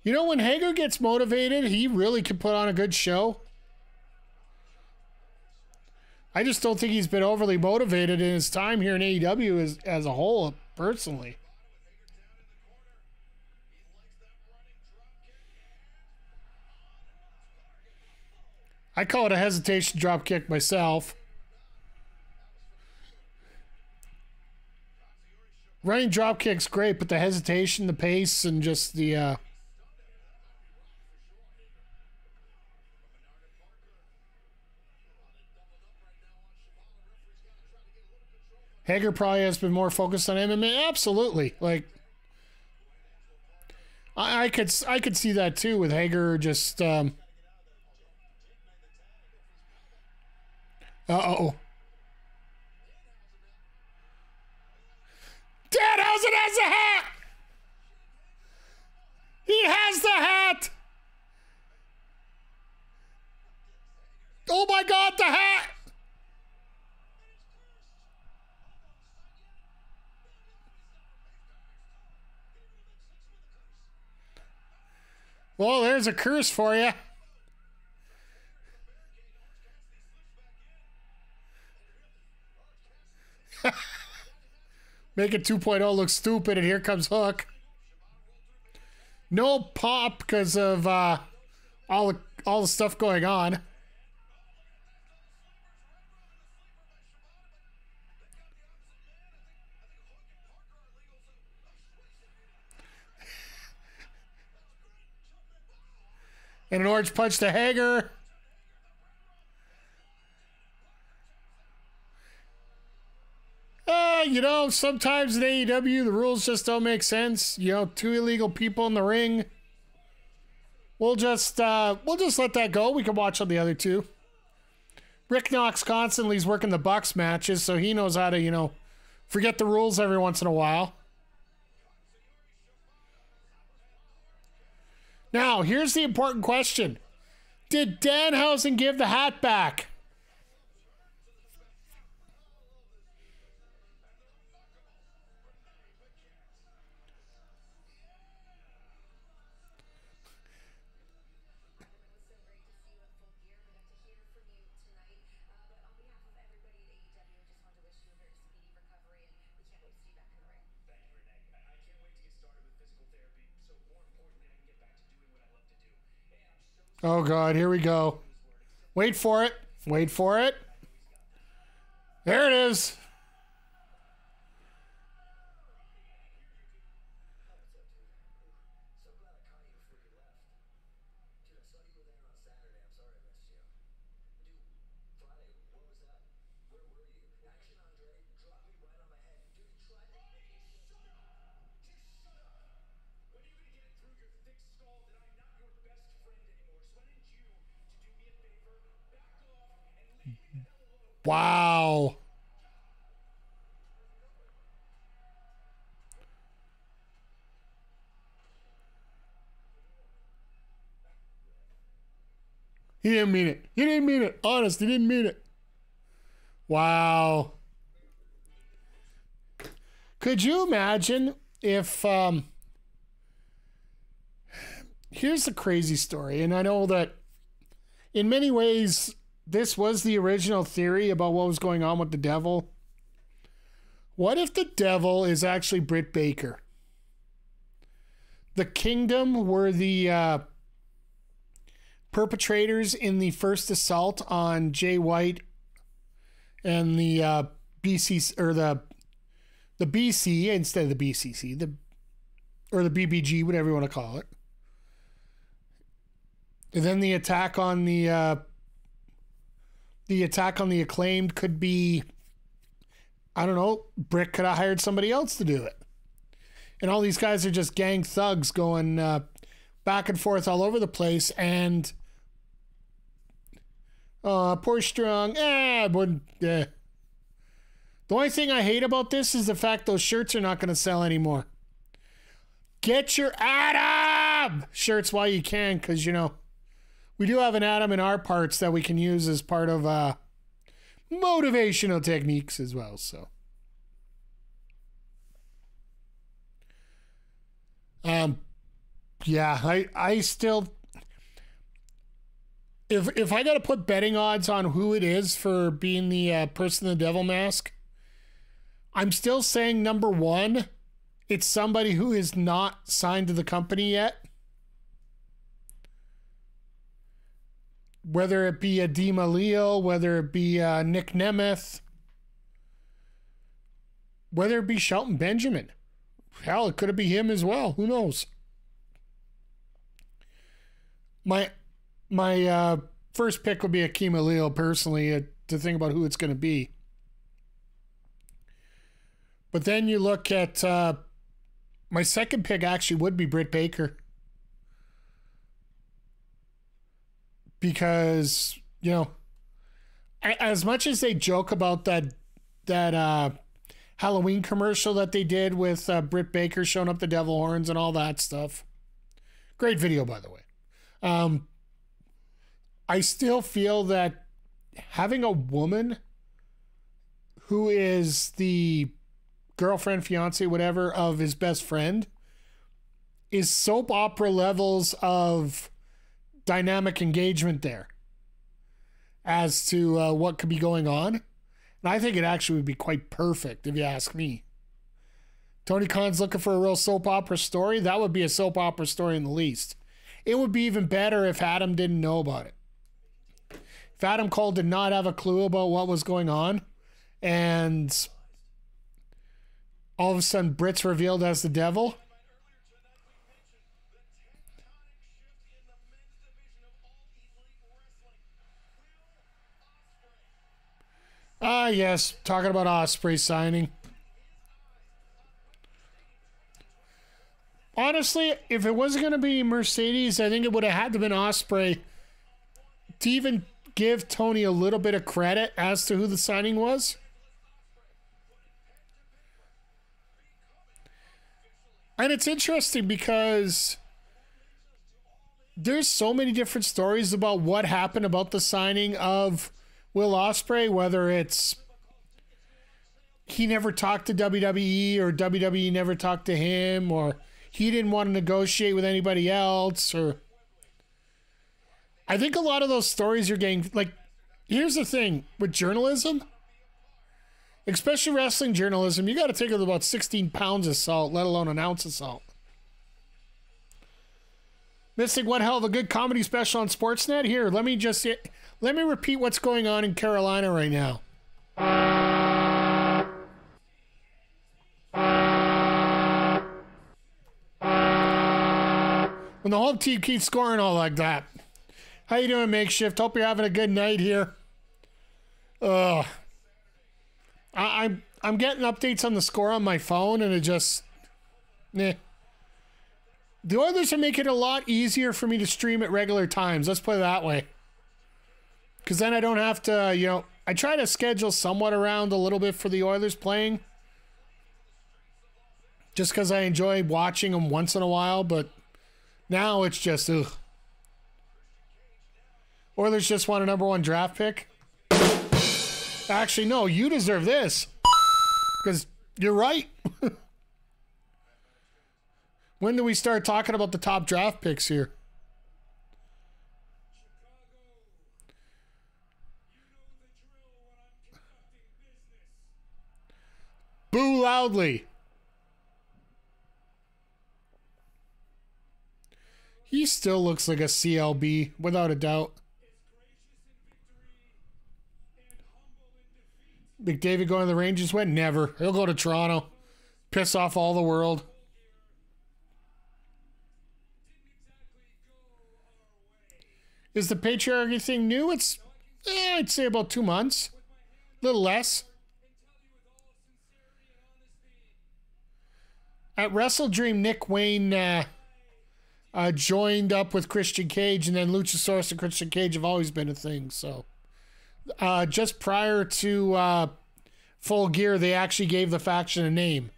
You know, when Hager gets motivated, he really can put on a good show. I just don't think he's been overly motivated in his time here in AEW as a whole, personally. I call it a hesitation drop kick myself. Running drop kick's great, but the hesitation, the pace, and just the Hager probably has been more focused on MMA. Absolutely. Like, I could see that too with Hager just uh-oh. Danhausen has the hat! He has the hat! Oh my God, the hat! Well, there's a curse for you. Make it 2.0 look stupid, and here comes Hook. No pop because of all the stuff going on. And an orange punch to Hager. You know, sometimes in AEW, the rules just don't make sense. You know, two illegal people in the ring. We'll just let that go. We can watch on the other two. Rick Knox constantly is working the Bucks matches, so he knows how to, you know, forget the rules every once in a while. Now, here's the important question. Did Danhausen give the hat back? Oh, God. Here we go. Wait for it. Wait for it. There it is. Wow. He didn't mean it. He didn't mean it. Honest, he didn't mean it. Wow. Could you imagine if, here's the crazy story, and I know that in many ways, this was the original theory about what was going on with the devil. What if the devil is actually Britt Baker? The Kingdom were the perpetrators in the first assault on Jay White and the BC, or the BC instead of the BCC, or the BBG, whatever you want to call it. And then the attack on the Acclaimed could be, I don't know, Britt could have hired somebody else to do it. And all these guys are just gang thugs going back and forth all over the place. And poor Strong. The only thing I hate about this is the fact those shirts are not going to sell anymore. Get your Adam shirts while you can, because, you know, we do have an Adam in our parts that we can use as part of motivational techniques as well. So, yeah, I still, if I got to put betting odds on who it is for being the person in the devil mask, I'm still saying number one, it's somebody who is not signed to the company yet. Whether it be a DiMaggio, whether it be Nick Nemeth, whether it be Shelton Benjamin. Hell, it could be him as well. Who knows? My first pick would be Akeem Aleo, personally, to think about who it's going to be. But then you look at my second pick actually would be Britt Baker. Because, you know, as much as they joke about that Halloween commercial that they did with Britt Baker showing up the devil horns and all that stuff. Great video, by the way. I still feel that having a woman who is the girlfriend, fiance, whatever, of his best friend is soap opera levels of dynamic engagement there as to what could be going on. And I think it actually would be quite perfect, if you ask me. Tony Khan's looking for a real soap opera story. That would be a soap opera story in the least. It would be even better if Adam didn't know about it. If Adam Cole did not have a clue about what was going on, and all of a sudden Britt's revealed as the devil. Yes, talking about Ospreay signing. Honestly, if it wasn't going to be Mercedes, I think it would have had to have been Ospreay to even give Tony a little bit of credit as to who the signing was. And it's interesting because there's so many different stories about what happened about the signing of Will Ospreay, whether it's he never talked to WWE or WWE never talked to him, or he didn't want to negotiate with anybody else, or I think a lot of those stories are getting, like, here's the thing with journalism, especially wrestling journalism, you got to take it with about 16 pounds of salt, let alone an ounce of salt. Missing one hell of a good comedy special on Sportsnet? Here, let me repeat what's going on in Carolina right now. When the home team keeps scoring all like that. How you doing, Makeshift? Hope you're having a good night here. I'm getting updates on the score on my phone, and it just, The Oilers are making it a lot easier for me to stream at regular times. Let's put it that way. Because then I don't have to, I try to schedule somewhat around a little bit for the Oilers playing. Just because I enjoy watching them once in a while, but now it's just, ugh. Oilers just want a #1 draft pick. Actually, no, you deserve this. Because you're right. When do we start talking about the top draft picks here? Boo loudly. He still looks like a CLB, without a doubt. McDavid going to the Rangers went? Never. He'll go to Toronto. Piss off all the world. Is the patriarchy thing new? It's, I'd say about 2 months. A little less. At Wrestle Dream, Nick Wayne joined up with Christian Cage, and then Luchasaurus and Christian Cage have always been a thing. So, just prior to Full Gear, they actually gave the faction a name.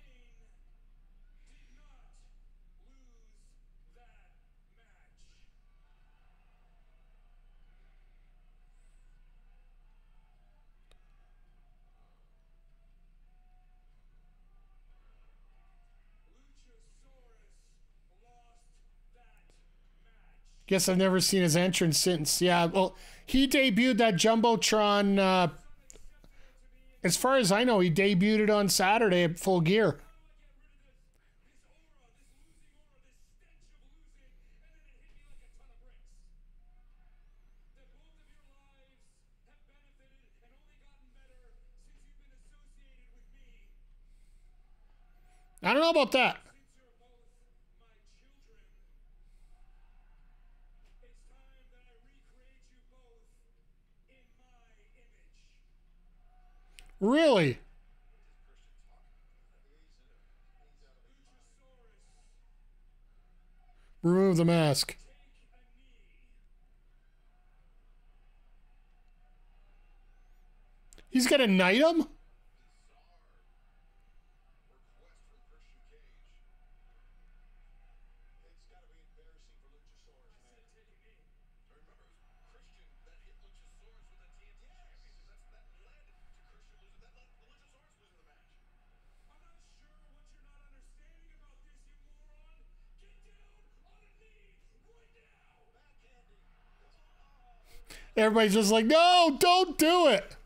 Guess I've never seen his entrance since. Yeah, well, he debuted that Jumbotron. As far as I know, he debuted it on Saturday at Full Gear. I don't know about that. Really? Remove the mask. He's got to knight him? Everybody's just like, no, don't do it.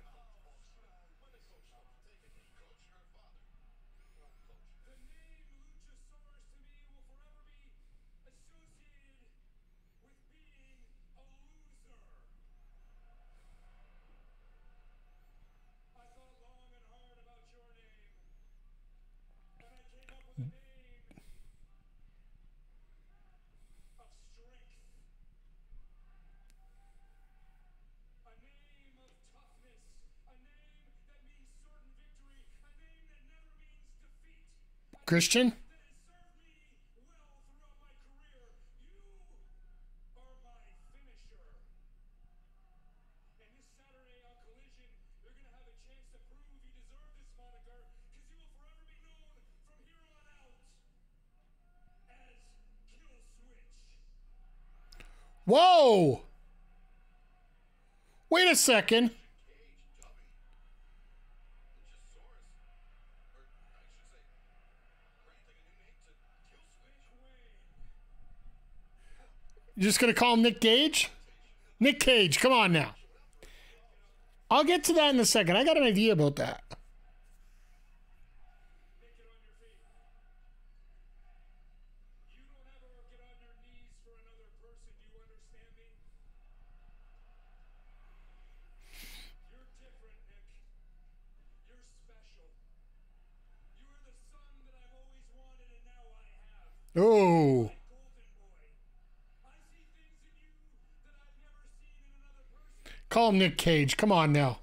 Christian? Whoa! Wait a second. You're just going to call him Nick Gage? Nick Cage, come on now. I'll get to that in a second. I got an idea about that. call him Nick Cage. Come on now.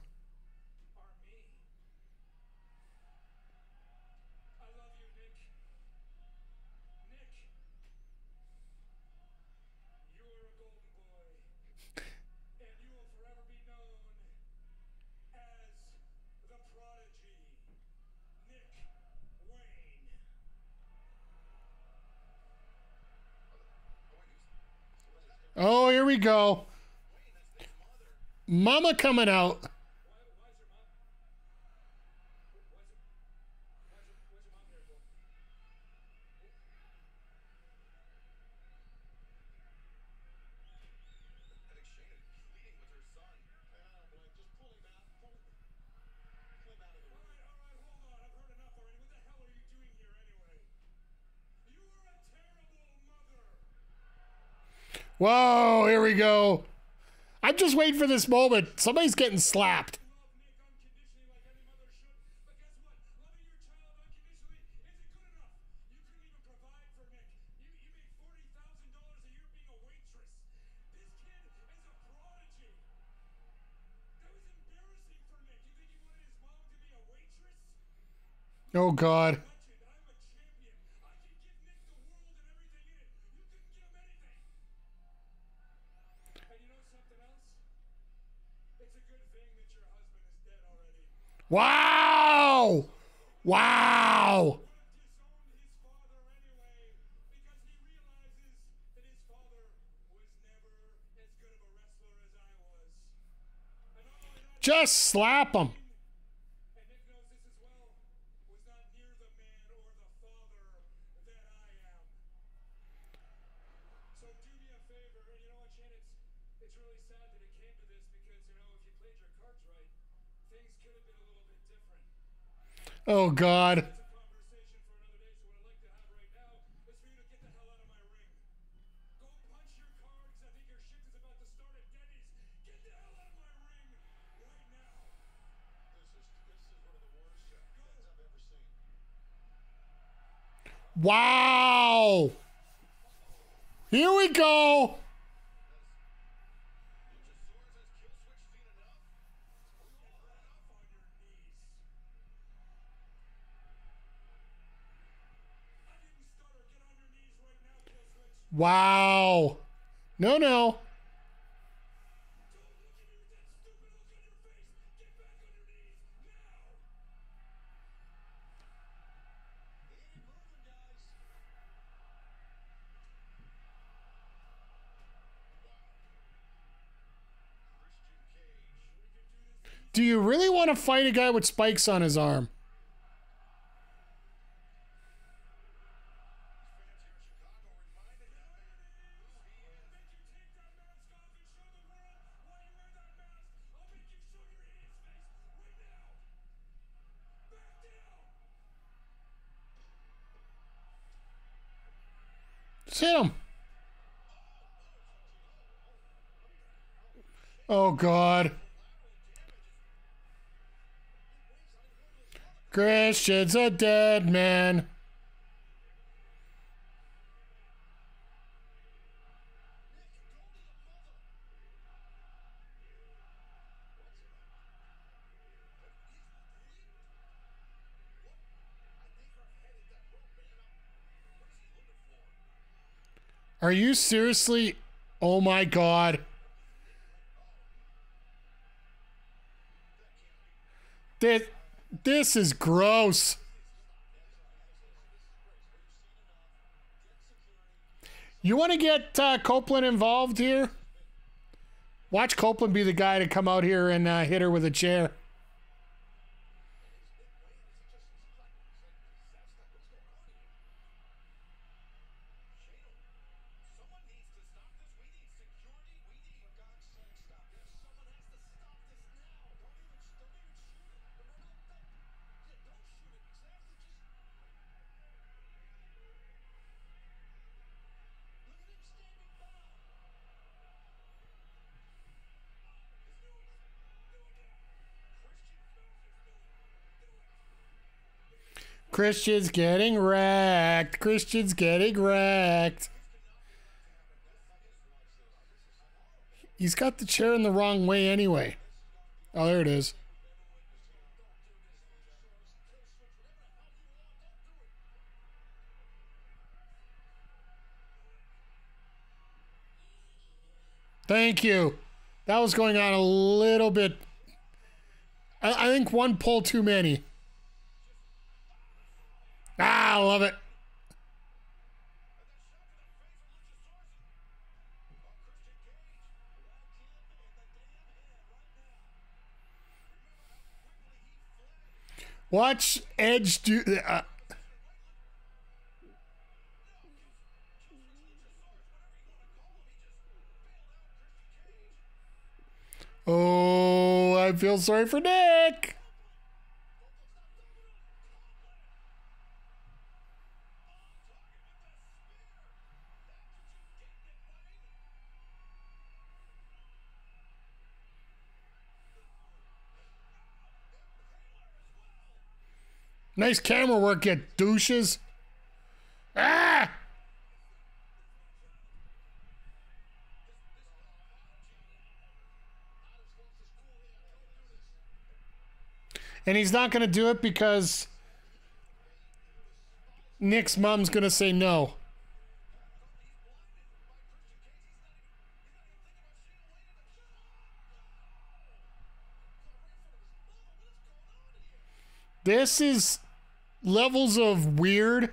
Oh, here we go. Mama coming out. Whoa, here we go. I'm just waiting for this moment. Somebody's getting slapped. Oh, God. Wow! Wow! Just slap him. Oh, God. Wow. Here we go. Wow. No, no. Do you really want to fight a guy with spikes on his arm? Just hit him. Oh, God. Christian's a dead man. Are you seriously? Oh, my God. This is gross. You want to get Copeland involved here? Watch Copeland be the guy to come out here and hit her with a chair. Christian's getting wrecked. Christian's getting wrecked. He's got the chair in the wrong way anyway. Oh, there it is. Thank you. That was going on a little bit. I think one pull too many. Ah, I love it. Watch Edge do... oh, I feel sorry for Nick. Nice camera work, you douches. Ah! And he's not going to do it because Nick's mom's going to say no. This is levels of weird.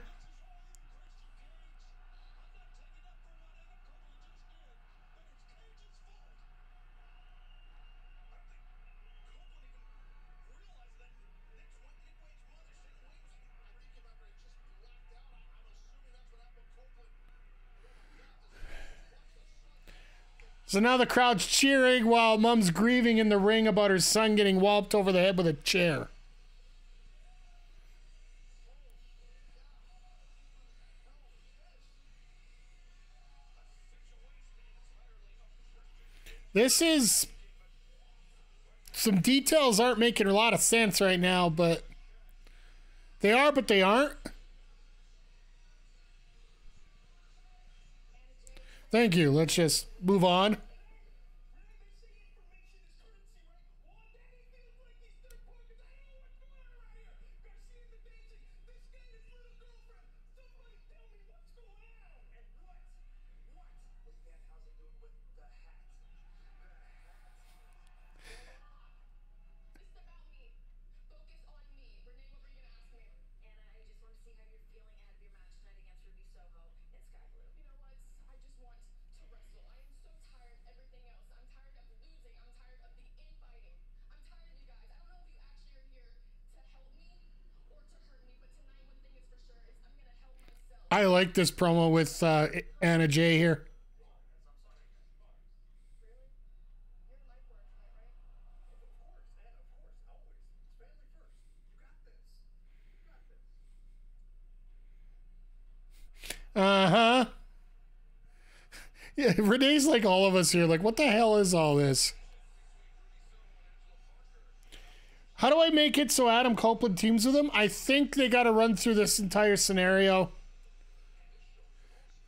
So now the crowd's cheering while Mom's grieving in the ring about her son getting walloped over the head with a chair. This is... some details aren't making a lot of sense right now, but... they are, but they aren't. Thank you. Let's just move on. I like this promo with Anna Jay here. Uh-huh. Yeah, Renee's like all of us here. Like, what the hell is all this? How do I make it so Adam Copeland teams with him? I think they got to run through this entire scenario.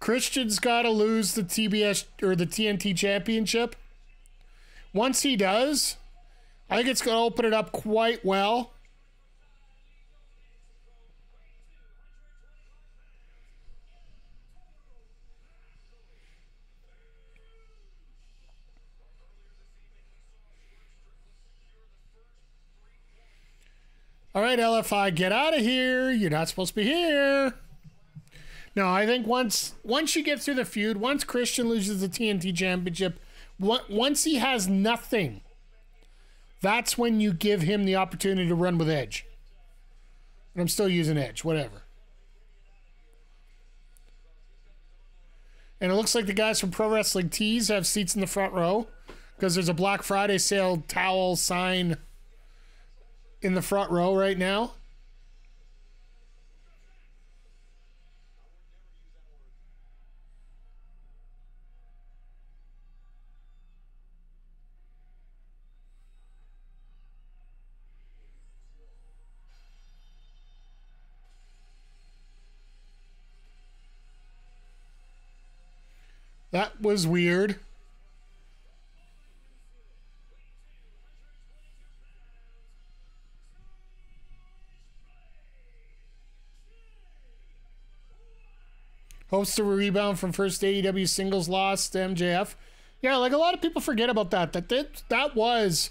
Christian's got to lose the TBS or the TNT championship. Once he does, I think it's going to open it up quite well. All right, LFI, get out of here. You're not supposed to be here. No, I think once you get through the feud, once Christian loses the TNT championship, once he has nothing, that's when you give him the opportunity to run with Edge. And I'm still using Edge, whatever. And it looks like the guys from Pro Wrestling Tees have seats in the front row because there's a Black Friday sale towel sign in the front row right now. That was weird. Hopes to rebound from first AEW singles loss to MJF. Yeah, like a lot of people forget about that. That was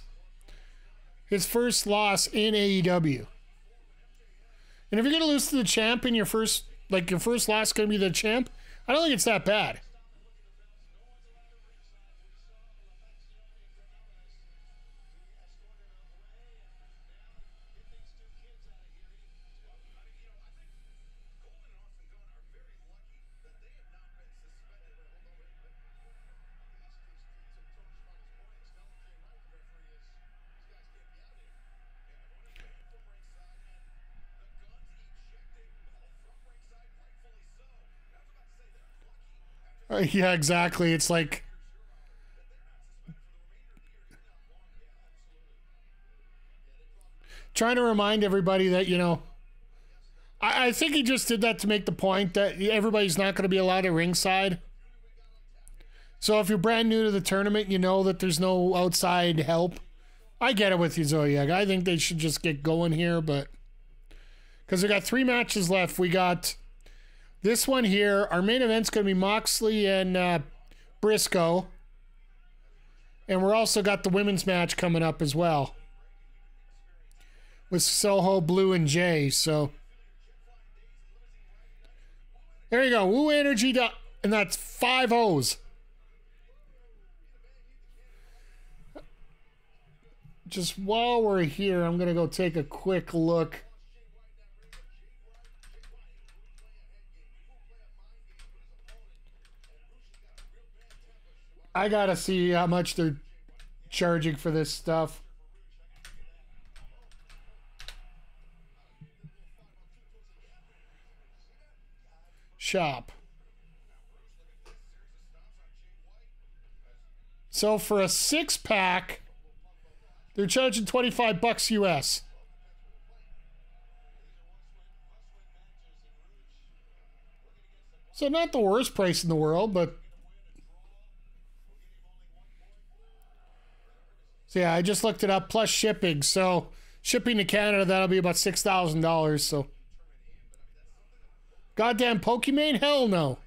his first loss in AEW. And if you're going to lose to the champ in your first loss is going to be the champ, I don't think it's that bad. Yeah, exactly. It's like trying to remind everybody that, you know, I think he just did that to make the point that everybody's not going to be allowed at ringside. So if you're brand new to the tournament, you know that there's no outside help. I get it with you, Zodiac. I think they should just get going here, but because we got 3 matches left. We got this one here. Our main event's going to be Moxley and Briscoe. And we're also got the women's match coming up as well with Soho, Blue, and Jay. So there you go. Woo Energy. And that's 5 O's. Just while we're here, I'm going to go take a quick look. I got to see how much they're charging for this stuff. Shop. So for a 6-pack, they're charging $25 US. So not the worst price in the world, but so yeah, I just looked it up plus shipping. So shipping to Canada, that'll be about $6,000. So goddamn Pokemon, hell no.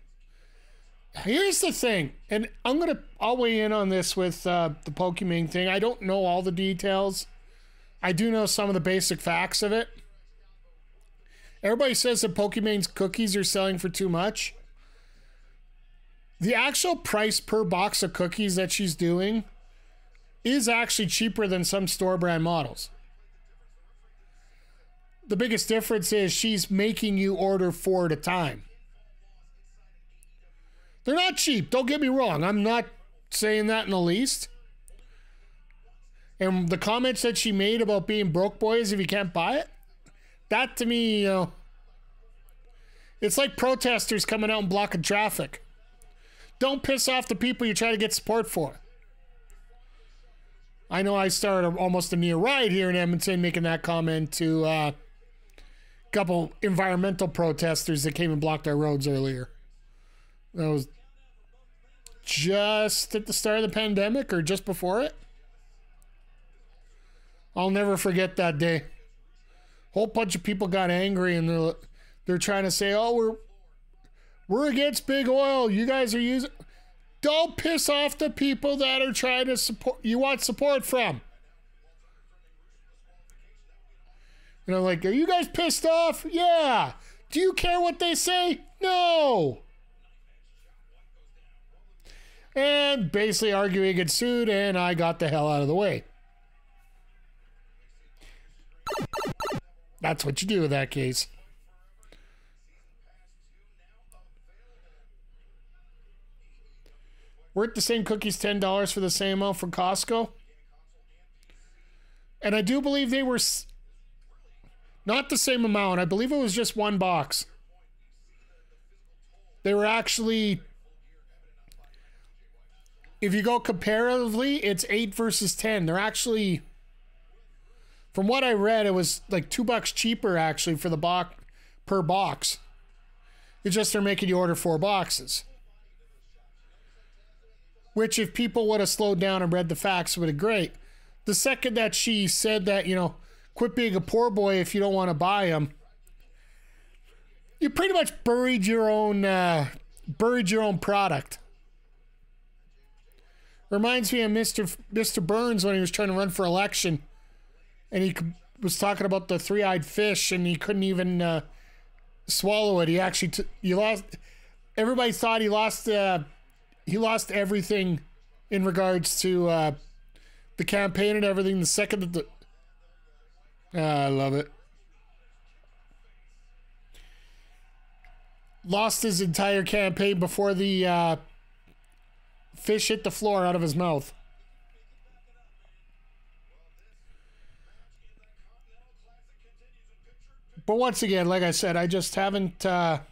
Here's the thing, and I'll weigh in on this with the Pokemon thing. I don't know all the details. I do know some of the basic facts of it. Everybody says that Pokemon's cookies are selling for too much. The actual price per box of cookies that she's doing is actually cheaper than some store brand models. The biggest difference is she's making you order 4 at a time. They're not cheap, don't get me wrong. I'm not saying that in the least. And the comments that she made about being broke boys if you can't buy it, that to me, you know, it's like protesters coming out and blocking traffic. Don't piss off the people you try to get support for. I know I started almost a near riot here in Edmonton making that comment to a couple environmental protesters that came and blocked our roads earlier. That was just at the start of the pandemic or just before it. I'll never forget that day. Whole bunch of people got angry and they're trying to say, "Oh, we're against big oil. You guys are using." Don't piss off the people that are trying to support. You want support from. You know, like, are you guys pissed off? Yeah. Do you care what they say? No. And basically arguing ensued, and I got the hell out of the way. That's what you do in that case. Weren't the same cookies $10 for the same amount from Costco? And I do believe they were not the same amount. I believe it was just 1 box. They were actually, if you go comparatively, it's 8 versus 10. They're actually, from what I read, it was like $2 cheaper actually for the box per box. It's just they're making you order 4 boxes. Which, if people would have slowed down and read the facts, would have been great. The second that she said that, you know, quit being a poor boy if you don't want to buy them, you pretty much buried your own buried your own product. Reminds me of Mr. Burns when he was trying to run for election, and he was talking about the three-eyed fish, and he couldn't even swallow it. He actually he lost. Everybody thought he lost. He lost everything in regards to the campaign and everything. The second that the I love it. Lost his entire campaign before the fish hit the floor out of his mouth. But once again, like I said, I just haven't... let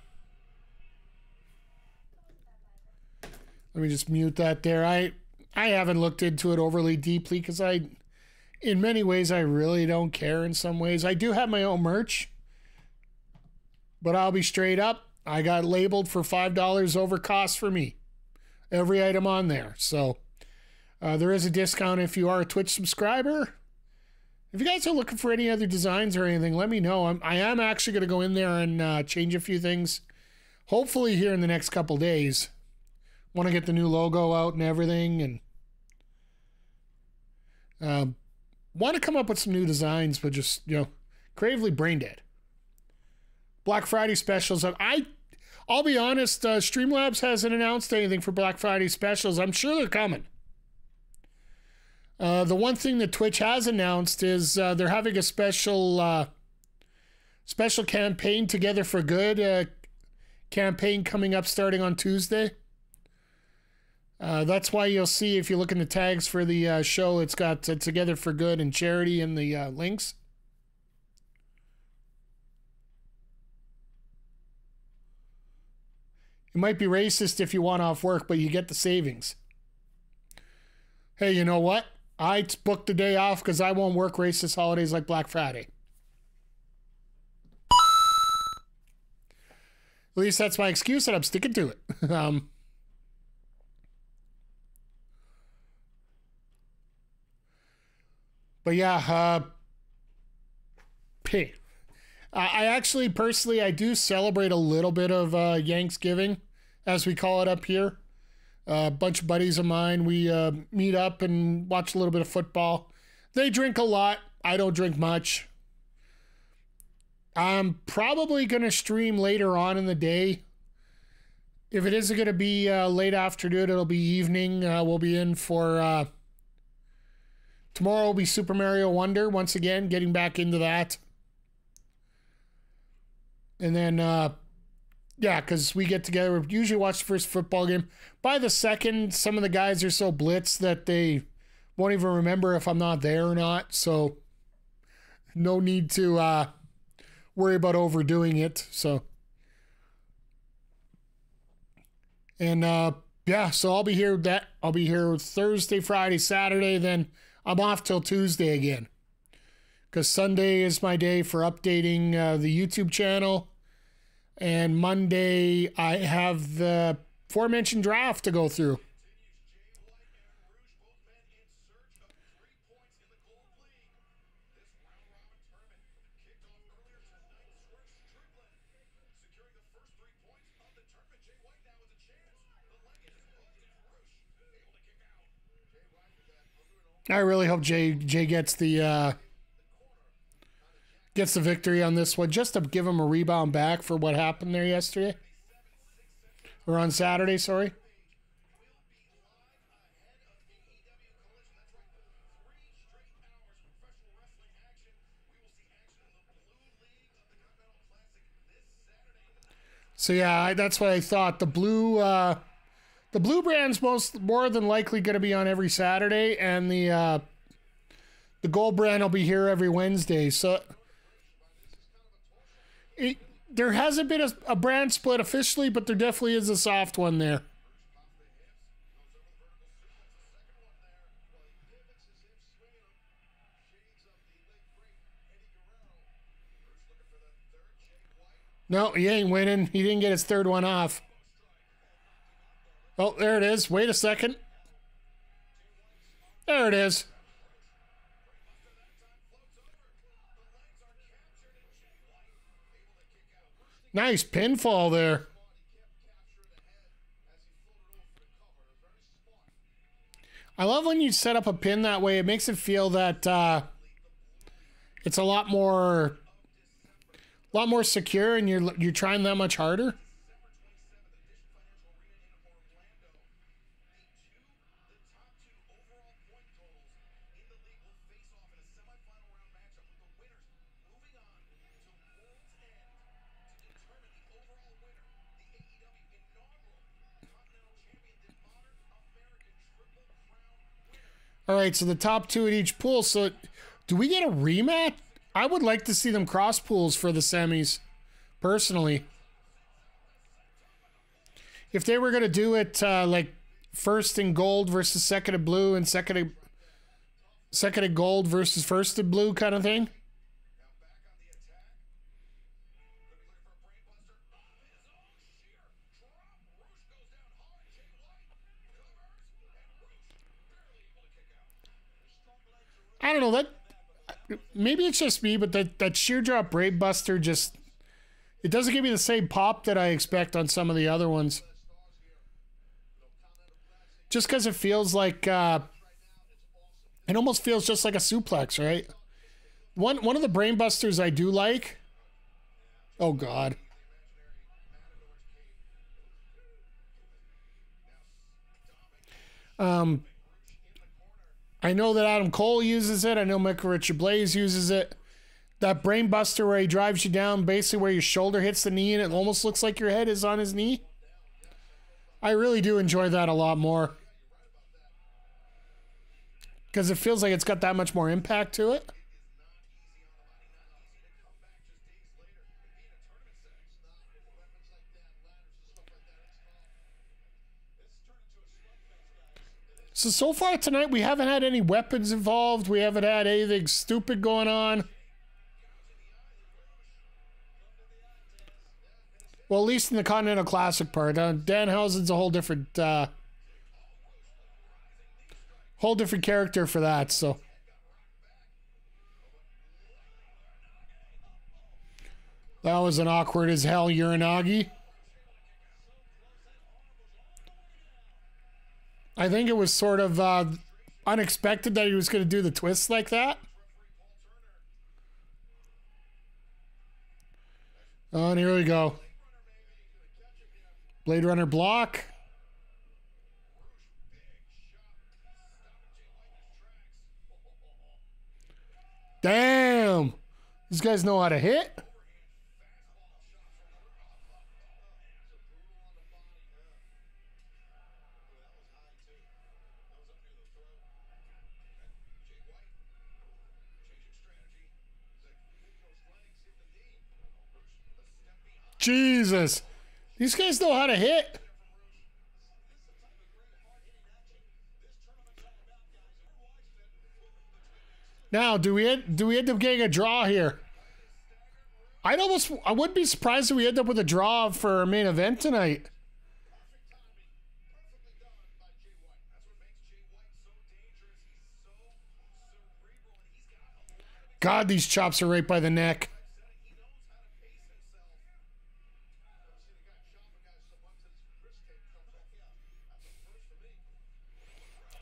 me just mute that there. I haven't looked into it overly deeply because in many ways, I really don't care in some ways. I do have my own merch, but I'll be straight up. I got labeled for $5 over cost for me. Every item on there. So there is a discount if you are a Twitch subscriber. If you guys are looking for any other designs or anything, let me know. I am actually going to go in there and change a few things. Hopefully here in the next couple days. Want to get the new logo out and everything. And want to come up with some new designs, but just, creatively brain dead. Black Friday specials. I'll be honest, Streamlabs hasn't announced anything for Black Friday specials. I'm sure they're coming. The one thing that Twitch has announced is they're having a special campaign, Together for Good campaign coming up starting on Tuesday. That's why you'll see, if you look in the tags for the show, it's got Together for Good and charity in the links. It might be racist if you want off work, but you get the savings. Hey, you know what? I booked the day off because I won't work racist holidays like Black Friday. At least that's my excuse, and I'm sticking to it. But yeah, I actually, personally, I do celebrate a little bit of Yanksgiving, as we call it up here. A bunch of buddies of mine, we meet up and watch a little bit of football. They drink a lot. I don't drink much. I'm probably going to stream later on in the day. If it isn't going to be late afternoon, it'll be evening. We'll be in for... tomorrow will be Super Mario Wonder, once again, getting back into that. And then, yeah, because we get together, we usually watch the first football game. By the second, some of the guys are so blitzed that they won't even remember if I'm not there or not. So, no need to worry about overdoing it. So, and yeah, so I'll be here. I'll be here Thursday, Friday, Saturday. Then I'm off till Tuesday again, because Sunday is my day for updating the YouTube channel. And Monday, I have the aforementioned draft to go through. I really hope Jay gets the victory on this one, just to give him a rebound back for what happened there yesterday. Or on Saturday, sorry. So yeah, that's what I thought. The blue brand's more than likely going to be on every Saturday, and the gold brand will be here every Wednesday. So there hasn't been a brand split officially, but there definitely is a soft one there. No, he ain't winning. He didn't get his third one off. Oh, there it is. Wait a second. There it is. Nice pinfall there. I love when you set up a pin that way. It makes it feel that it's a lot more secure, and you're trying that much harder. All right, so the top two at each pool. So do we get a rematch? I would like to see them cross pools for the semis, personally. If they were going to do it like first in gold versus second in blue and second in gold versus first in blue kind of thing. I don't know, that maybe it's just me, but that sheer drop brave buster just, it doesn't give me the same pop that I expect on some of the other ones. Just because it feels like it almost feels just like a suplex, right? One of the brain busters I do like. Oh God. I know that Adam Cole uses it. I know Michael Richard Blaze uses it. That brain buster where he drives you down, basically where your shoulder hits the knee and it almost looks like your head is on his knee. I really do enjoy that a lot more. Because it feels like it's got that much more impact to it. So far tonight, we haven't had any weapons involved. We haven't had anything stupid going on. Well, at least in the Continental Classic part. Danhausen's a whole different character for that, so. That was an awkward as hell Uranagi. I think it was sort of unexpected that he was going to do the twist like that. Oh, and here we go. Blade Runner block. Damn. These guys know how to hit. Jesus. These guys know how to hit. Now, do we end up getting a draw here? I wouldn't be surprised if we end up with a draw for our main event tonight. God, these chops are right by the neck.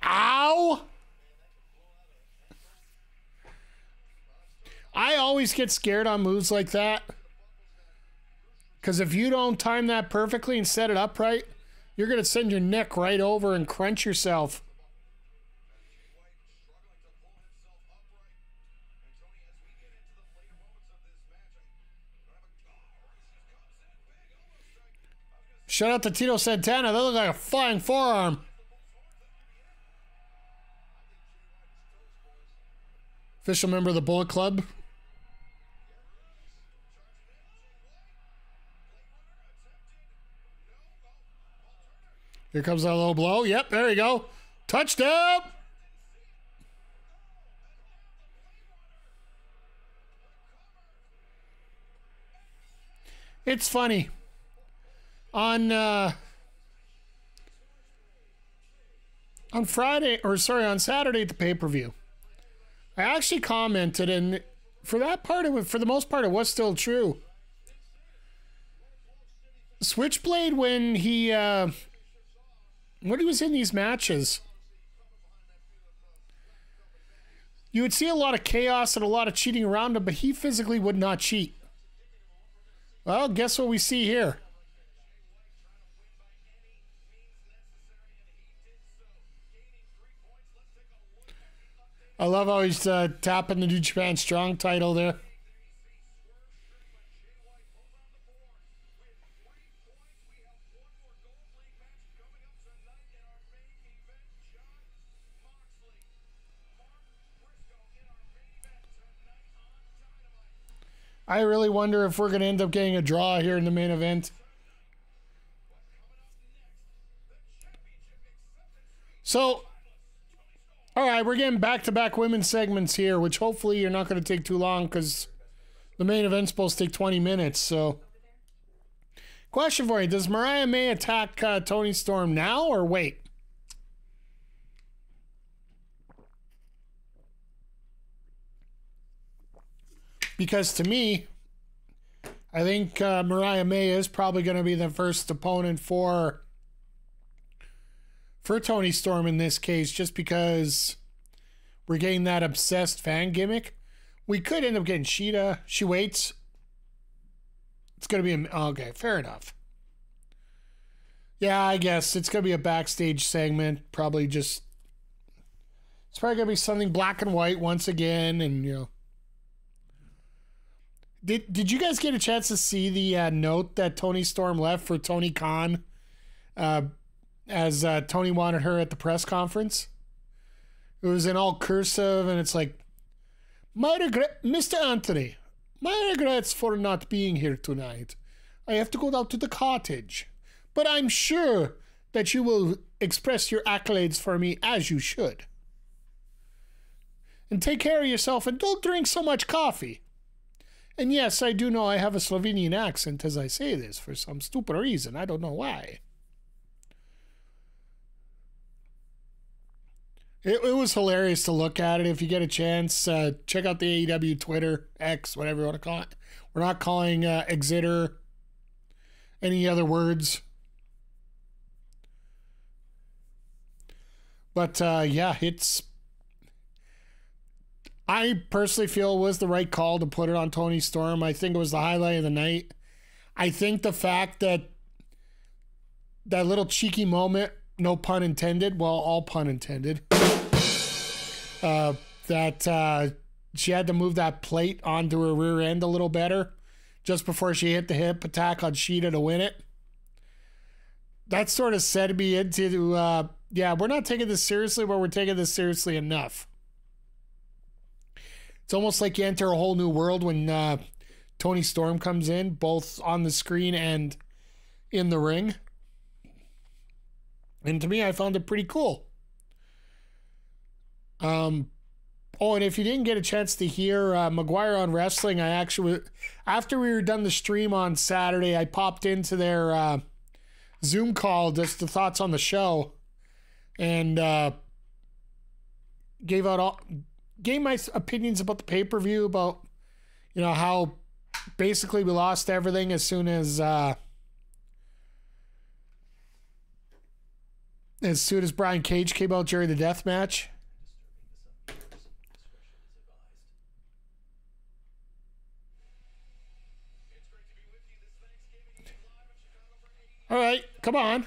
Ow! I always get scared on moves like that. Because if you don't time that perfectly and set it up right, you're going to send your neck right over and crunch yourself. Shout out to Tito Santana. That looked like a flying forearm. Official member of the Bullet Club. Here comes that low blow. Yep, there you go. Touchdown! It's funny. On Friday, or sorry, on Saturday at the pay-per-view, I actually commented, and for that part of it, for the most part, it was still true. Switchblade, when he was in these matches, You would see a lot of chaos and a lot of cheating around him, but he physically would not cheat. Well, guess what we see here? I love how he's tapping the New Japan Strong title there. I really wonder if we're going to end up getting a draw here in the main event. So, all right, we're getting back-to-back women's segments here, which hopefully you're not going to take too long because the main event's supposed to take 20 minutes. So, question for you. Does Mariah May attack Toni Storm now or wait? Because to me, I think Mariah May is probably going to be the first opponent for Toni Storm in this case, just because we're getting that obsessed fan gimmick. We could end up getting Shida. She waits. It's going to be okay, fair enough. Yeah, I guess it's going to be a backstage segment. Probably just, it's probably going to be something black and white once again, and you know. Did you guys get a chance to see the note that Toni Storm left for Tony Khan as Tony wanted her at the press conference? It was in all cursive, and it's like, my regret, Mr. Anthony, my regrets for not being here tonight. I have to go down to the cottage, but I'm sure that you will express your accolades for me as you should. And take care of yourself, and don't drink so much coffee. And yes, I do know I have a Slovenian accent as I say this for some stupid reason. I don't know why. It was hilarious to look at it. If you get a chance, check out the AEW Twitter, X, whatever you want to call it. We're not calling Exeter any other words. But yeah, I personally feel it was the right call to put it on Toni Storm. I think it was the highlight of the night. I think the fact that that little cheeky moment, no pun intended, well, all pun intended, that she had to move that plate onto her rear end a little better just before she hit the hip attack on Shida to win it. That sort of set me into, yeah, we're not taking this seriously, but we're taking this seriously enough. It's almost like you enter a whole new world when Toni Storm comes in, both on the screen and in the ring. And to me, I found it pretty cool. Oh, and if you didn't get a chance to hear McGuire on Wrestling, I actually, after we were done the stream on Saturday, I popped into their Zoom call, just the thoughts on the show, and gave my opinions about the pay-per-view, about, you know, how basically we lost everything as soon as Brian Cage came out during the death match. All right, come on.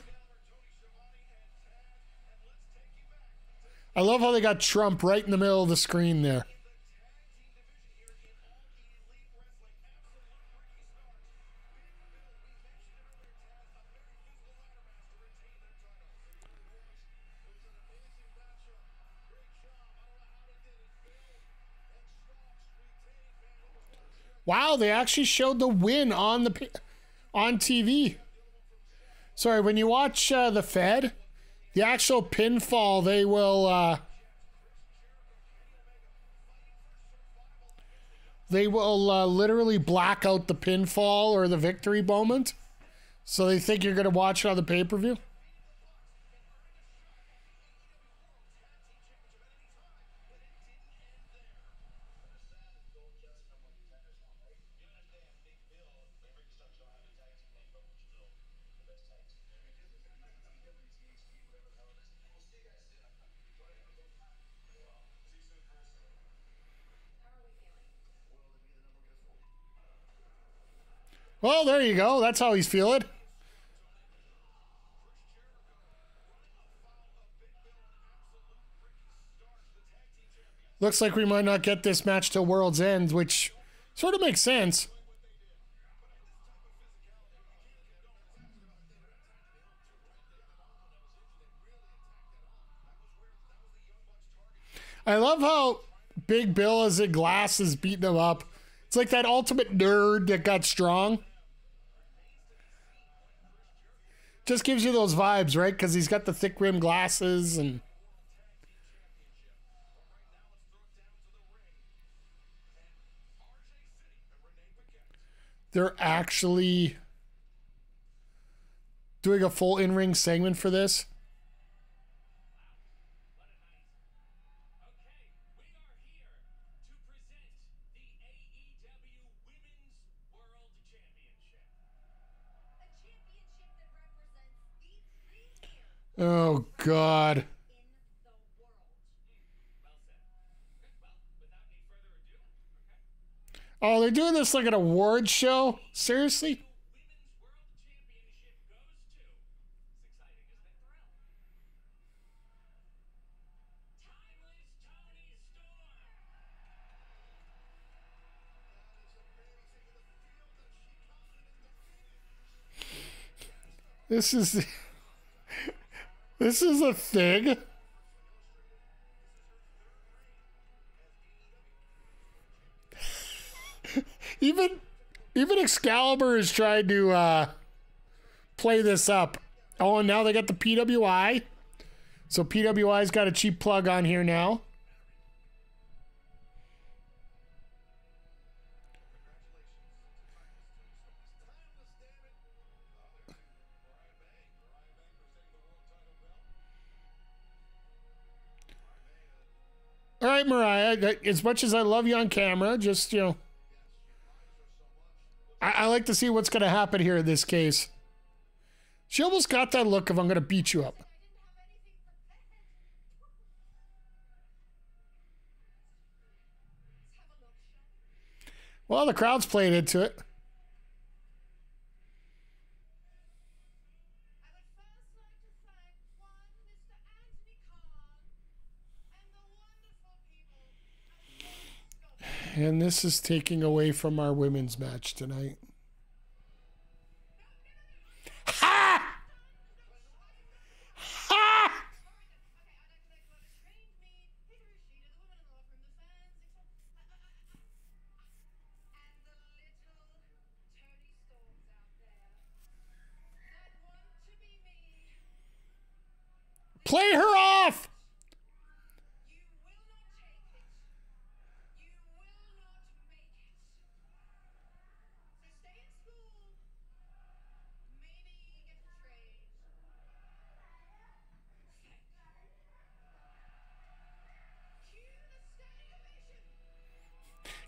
I love how they got Trump right in the middle of the screen there. Wow, they actually showed the win on TV. Sorry, when you watch the Fed, the actual pinfall, they will literally black out the pinfall or the victory moment, so they think you're going to watch it on the pay-per-view. Well, there you go. That's how he's feeling. Looks like we might not get this match till World's End, which sort of makes sense. I love how Big Bill is in glasses beating him up. It's like that ultimate nerd that got strong. Just gives you those vibes, right? Because he's got the thick rim glasses and... They're actually doing a full in-ring segment for this. Oh, God. Oh, they're doing this like an award show? Seriously? This is... This is a thing? Even Excalibur is trying to play this up. Oh, and now they got the PWI. So PWI's got a cheap plug on here now. All right, Mariah, as much as I love you on camera, just, you know, I like to see what's going to happen here in this case. She almost got that look of I'm going to beat you up. Well, the crowd's playing into it. And this is taking away from our women's match tonight. Ha! Ha! Play her off!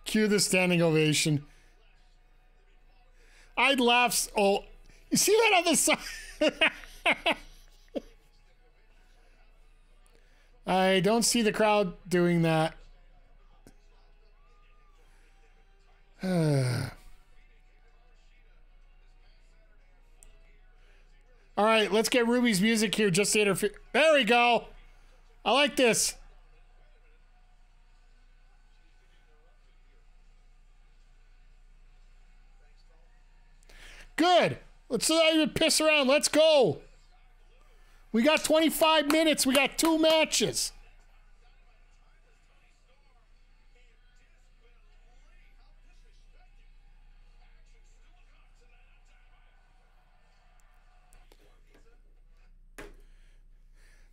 Cue the standing ovation. I'd laugh. Oh, you see that on the side? I don't see the crowd doing that. All right, let's get Ruby's music here just to interfere. There we go. I like this. Good. Let's not even piss around. Let's go. We got 25 minutes. We got 2 matches.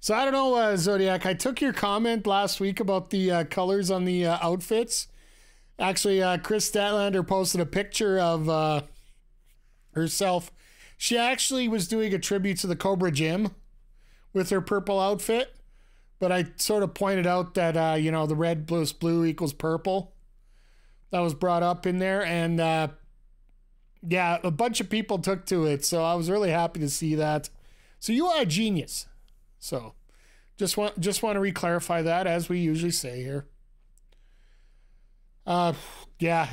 So I don't know, Zodiac. I took your comment last week about the colors on the outfits. Actually, Chris Statlander posted a picture of herself. She actually was doing a tribute to the Cobra Gym with her purple outfit, but I sort of pointed out that you know, the red plus blue equals purple. That was brought up in there, and yeah, a bunch of people took to it, so I was really happy to see that. So you are a genius. So just want to re-clarify that, as we usually say here. Yeah,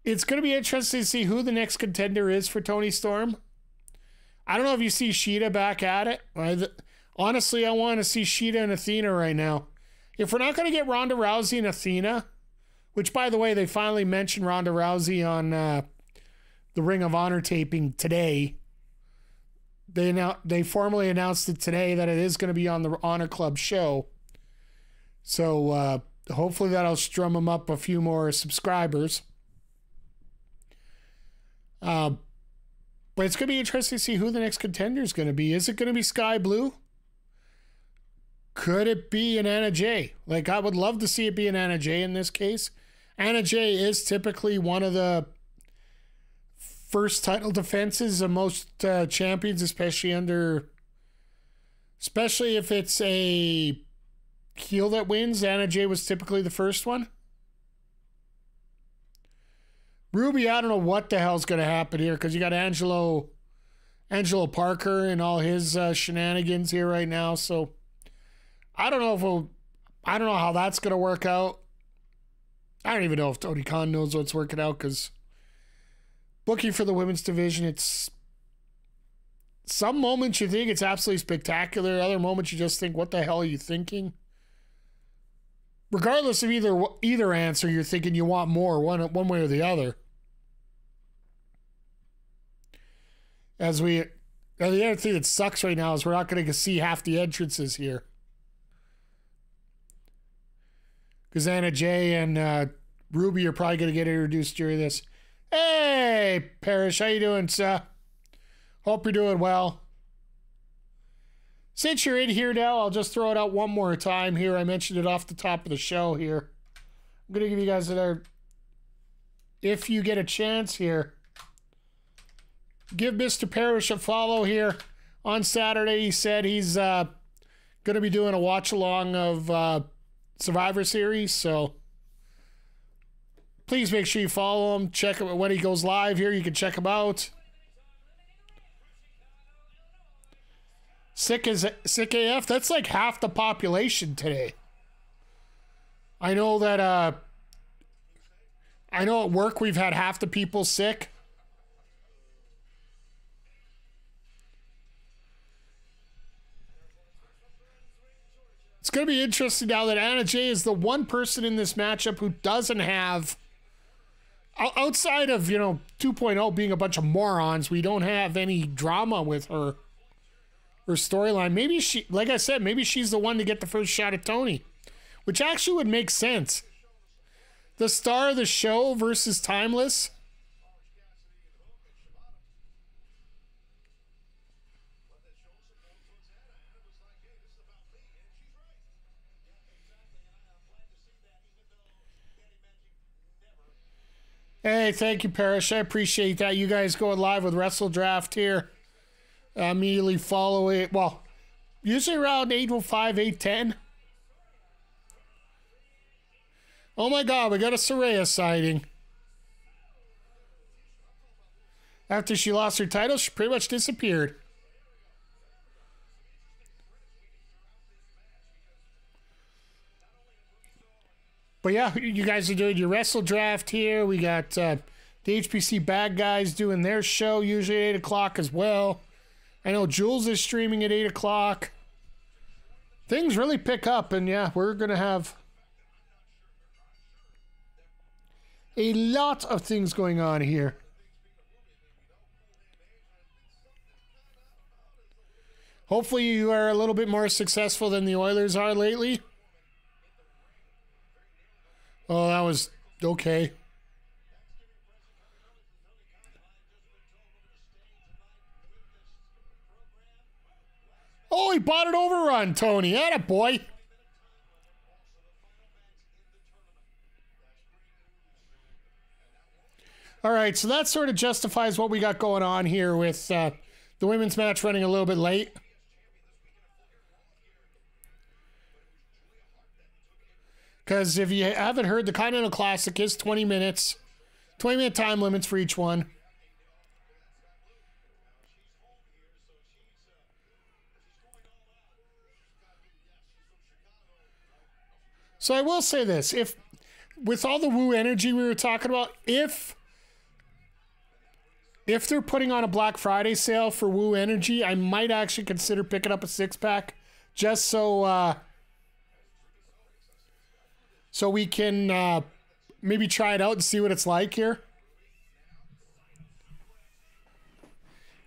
it's going to be interesting to see who the next contender is for Toni Storm. I don't know if you see Shida back at it. Honestly, I want to see Shida and Athena right now. If we're not going to get Ronda Rousey and Athena, which, by the way, they finally mentioned Ronda Rousey on the Ring of Honor taping today. They formally announced it today that it is going to be on the Honor Club show. So hopefully that'll strum them up a few more subscribers. But it's going to be interesting to see who the next contender is going to be. Is it going to be Skye Blue? Could it be an Anna Jay? Like, I would love to see it be an Anna Jay in this case. Anna Jay is typically one of the first title defenses of most champions, especially if it's a heel that wins. Anna Jay was typically the first one. Ruby, I don't know what the hell's going to happen here because you got Angelo Parker and all his shenanigans here right now. So I don't know how that's going to work out. I don't even know if Tony Khan knows what's working out because booking for the women's division, it's some moments you think it's absolutely spectacular. Other moments you just think, what the hell are you thinking? Regardless of either answer, you're thinking you want more, one way or the other. The other thing that sucks right now is we're not going to see half the entrances here. Because Anna Jay and Ruby are probably going to get introduced during this. Hey, Parrish, how you doing, sir? Hope you're doing well. Since you're in here now, I'll just throw it out one more time here. I mentioned it off the top of the show here. I'm going to give you guys another... If you get a chance here, give Mr. Parrish a follow here. On Saturday, he said he's going to be doing a watch-along of Survivor Series, so please make sure you follow him. Check him when he goes live here. You can check him out. Sick AF. That's like half the population today. I know that. I know at work we've had half the people sick. It's going to be interesting now that Anna Jay is the one person in this matchup who doesn't have, outside of, 2.0 being a bunch of morons, we don't have any drama with her storyline. Maybe like I said, maybe she's the one to get the first shot at Toni, which actually would make sense. The star of the show versus Timeless. Hey, thank you, Parrish. I appreciate that. You guys going live with Wrestle Draft here. Immediately follow it. Well, usually around 8:05, 8:10. Oh my God, we got a Saraya sighting. After she lost her title, she pretty much disappeared. But yeah, you guys are doing your Wrestle Draft here. We got the HPC Bad Guys doing their show, usually at 8 o'clock as well. I know Jules is streaming at 8 o'clock. Things really pick up, and yeah, we're going to have a lot of things going on here. Hopefully you are a little bit more successful than the Oilers are lately. Oh, that was okay. Oh, he bought an overrun, Tony. Atta boy. All right, so that sort of justifies what we got going on here with the women's match running a little bit late. Because if you haven't heard, the Continental Classic is 20 minutes. 20-minute time limits for each one. So I will say this. If, with all the woo energy we were talking about, if if they're putting on a Black Friday sale for Woo Energy, I might actually consider picking up a 6-pack just so so we can maybe try it out and see what it's like here.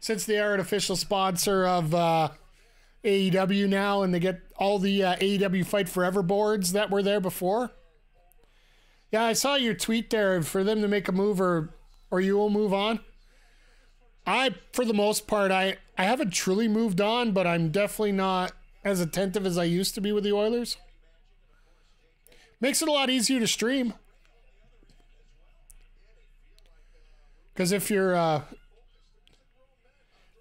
Since they are an official sponsor of AEW now, and they get all the AEW Fight Forever boards that were there before. Yeah, I saw your tweet there for them to make a move, or you will move on. For the most part, I haven't truly moved on, but I'm definitely not as attentive as I used to be with the Oilers. Makes it a lot easier to stream. Because if you're...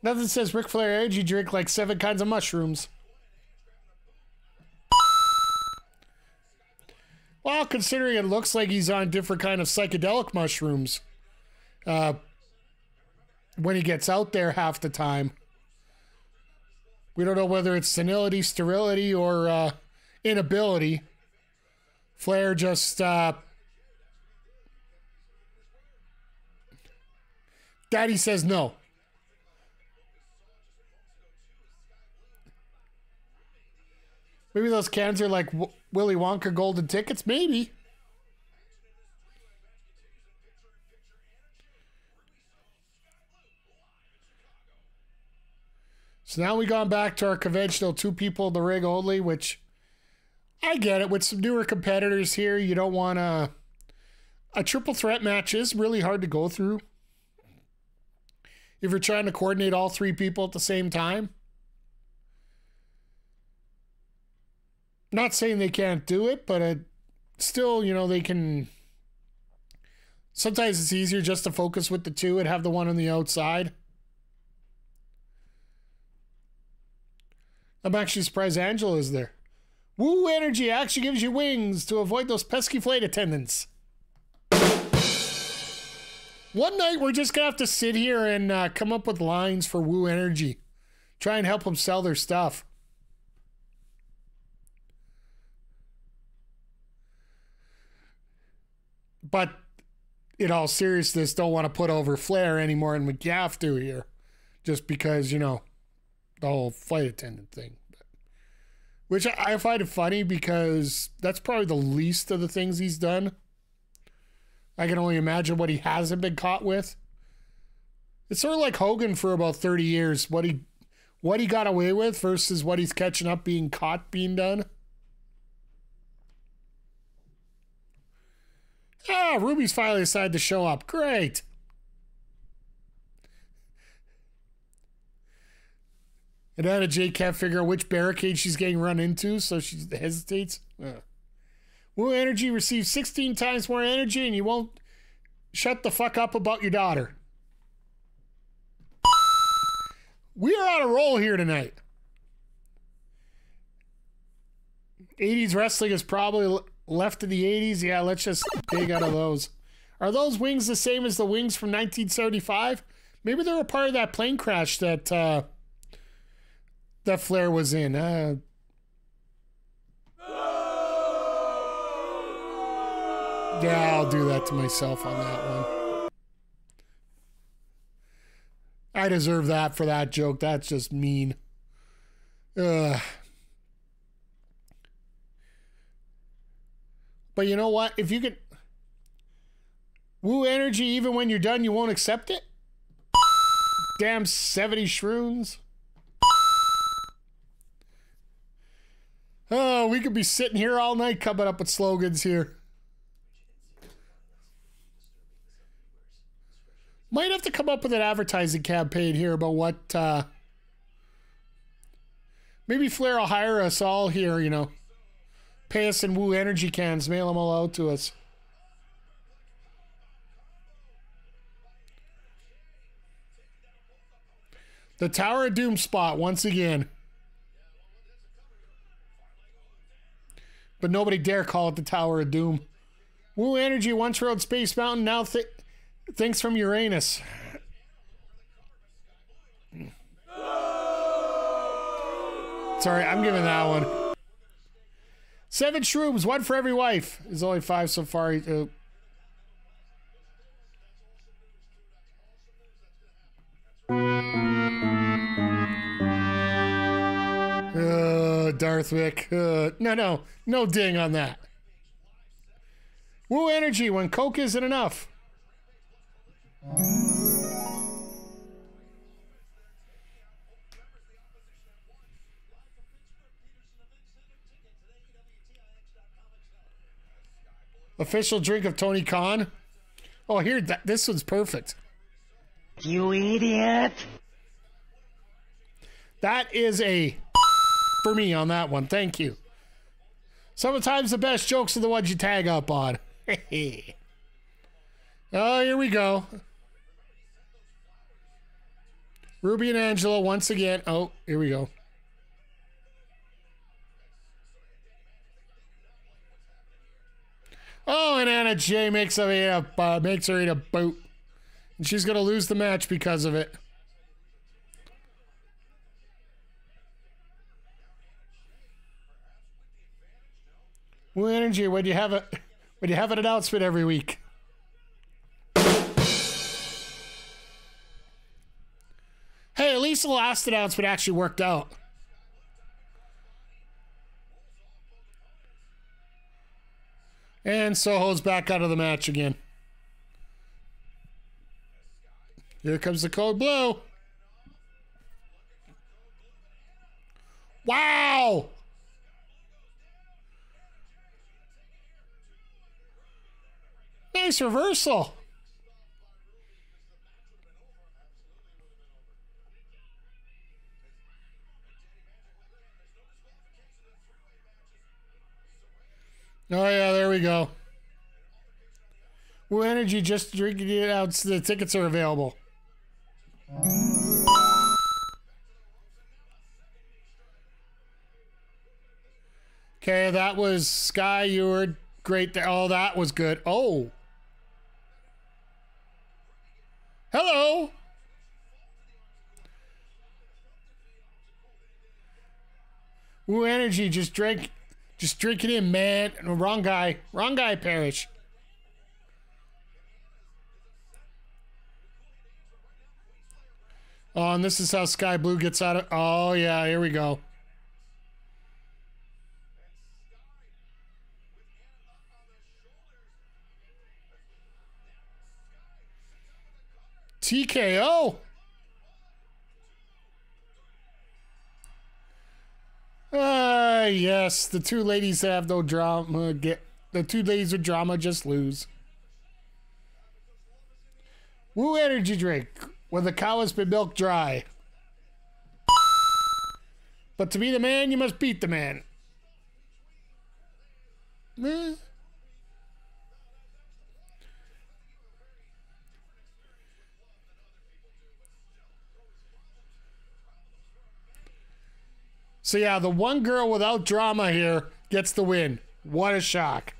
nothing says Ric Flair energy drink like 7 kinds of mushrooms. Well, considering it looks like he's on different kind of psychedelic mushrooms when he gets out there half the time. We don't know whether it's senility, sterility, or inability. Flair just... Daddy says no. Maybe those cans are like Willy Wonka golden tickets. Maybe. So now we gone back to our conventional 2 people in the ring only, which I get it. With some newer competitors here, you don't want a triple threat match is really hard to go through. If you're trying to coordinate all 3 people at the same time. Not saying they can't do it, but still, you know, they can... Sometimes it's easier just to focus with the 2 and have the one on the outside. I'm actually surprised Angela is there. Woo Energy actually gives you wings to avoid those pesky flight attendants. One night we're just going to have to sit here and come up with lines for Woo Energy. Try and help them sell their stuff. But in all seriousness, don't want to put over Flair any more than we have to here. Just because, you know, the whole flight attendant thing. Which I find it funny because that's probably the least of the things he's done. I can only imagine what he hasn't been caught with. It's sort of like Hogan for about 30 years. What he got away with versus what he's catching up being caught being done. Ah, Ruby's finally decided to show up. Great. And Anna Jay can't figure out which barricade she's getting run into, so she hesitates. Woo Energy receives 16 times more energy, and you won't shut the fuck up about your daughter. We are on a roll here tonight. 80s wrestling is probably left in the 80s. Yeah, let's just dig out of those. Are those wings the same as the wings from 1975? Maybe they're a part of that plane crash that that Flair was in. Yeah, I'll do that to myself on that one. I deserve that for that joke. That's just mean. Ugh. But you know what? If you could... Woo Energy, even when you're done, you won't accept it? Damn 70 shroons. Oh, we could be sitting here all night coming up with slogans here. Might have to come up with an advertising campaign here about what... maybe Flair will hire us all here, you know. Pay us in Woo Energy cans. Mail them all out to us. The Tower of Doom spot once again. But nobody dare call it the Tower of Doom. Woo Energy once rode Space Mountain, now thinks from Uranus. Sorry, I'm giving that one. 7 shrooms, 1 for every wife. There's only 5 so far. Darth Vic. No ding on that. Woo energy when Coke isn't enough. Official drink of Tony Khan. Oh, here, this one's perfect. You idiot. That is a for me on that one. Thank you. Sometimes the best jokes are the ones you tag up on. Oh, here we go. Ruby and Angela once again. Oh, here we go. Oh, and Anna Jay makes her eat a boot. And she's going to lose the match because of it. Woo energy, when you have an announcement every week. Hey, at least the last announcement actually worked out. And Soho's back out of the match again. Here comes the code blue. Wow! Nice reversal. Oh, yeah, there we go. Woo energy, just drinking it out. The tickets are available. Okay, that was Skye. You were great there. Oh, that was good. Oh. Hello. Woo energy, just drink it in, man. Wrong guy, Parrish. Oh, and this is how Skye Blue gets out of. Oh yeah, here we go. TKO. Yes, the two ladies that have no drama the two ladies with drama just lose. Woo energy drink when the cow has been milked dry. But to be the man, you must beat the man. So yeah, the one girl without drama here gets the win. What a shock.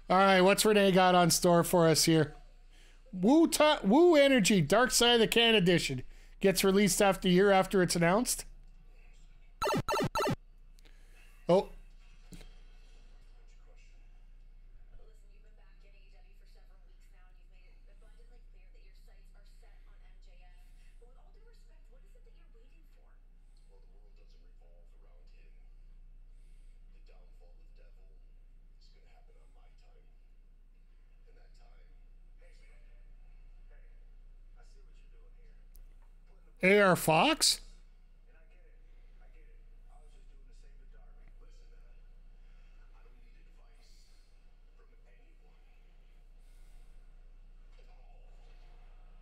All right, what's Renee got on store for us here? Woo Energy Dark Side of the Can edition gets released after a year after it's announced. Oh. AR Fox?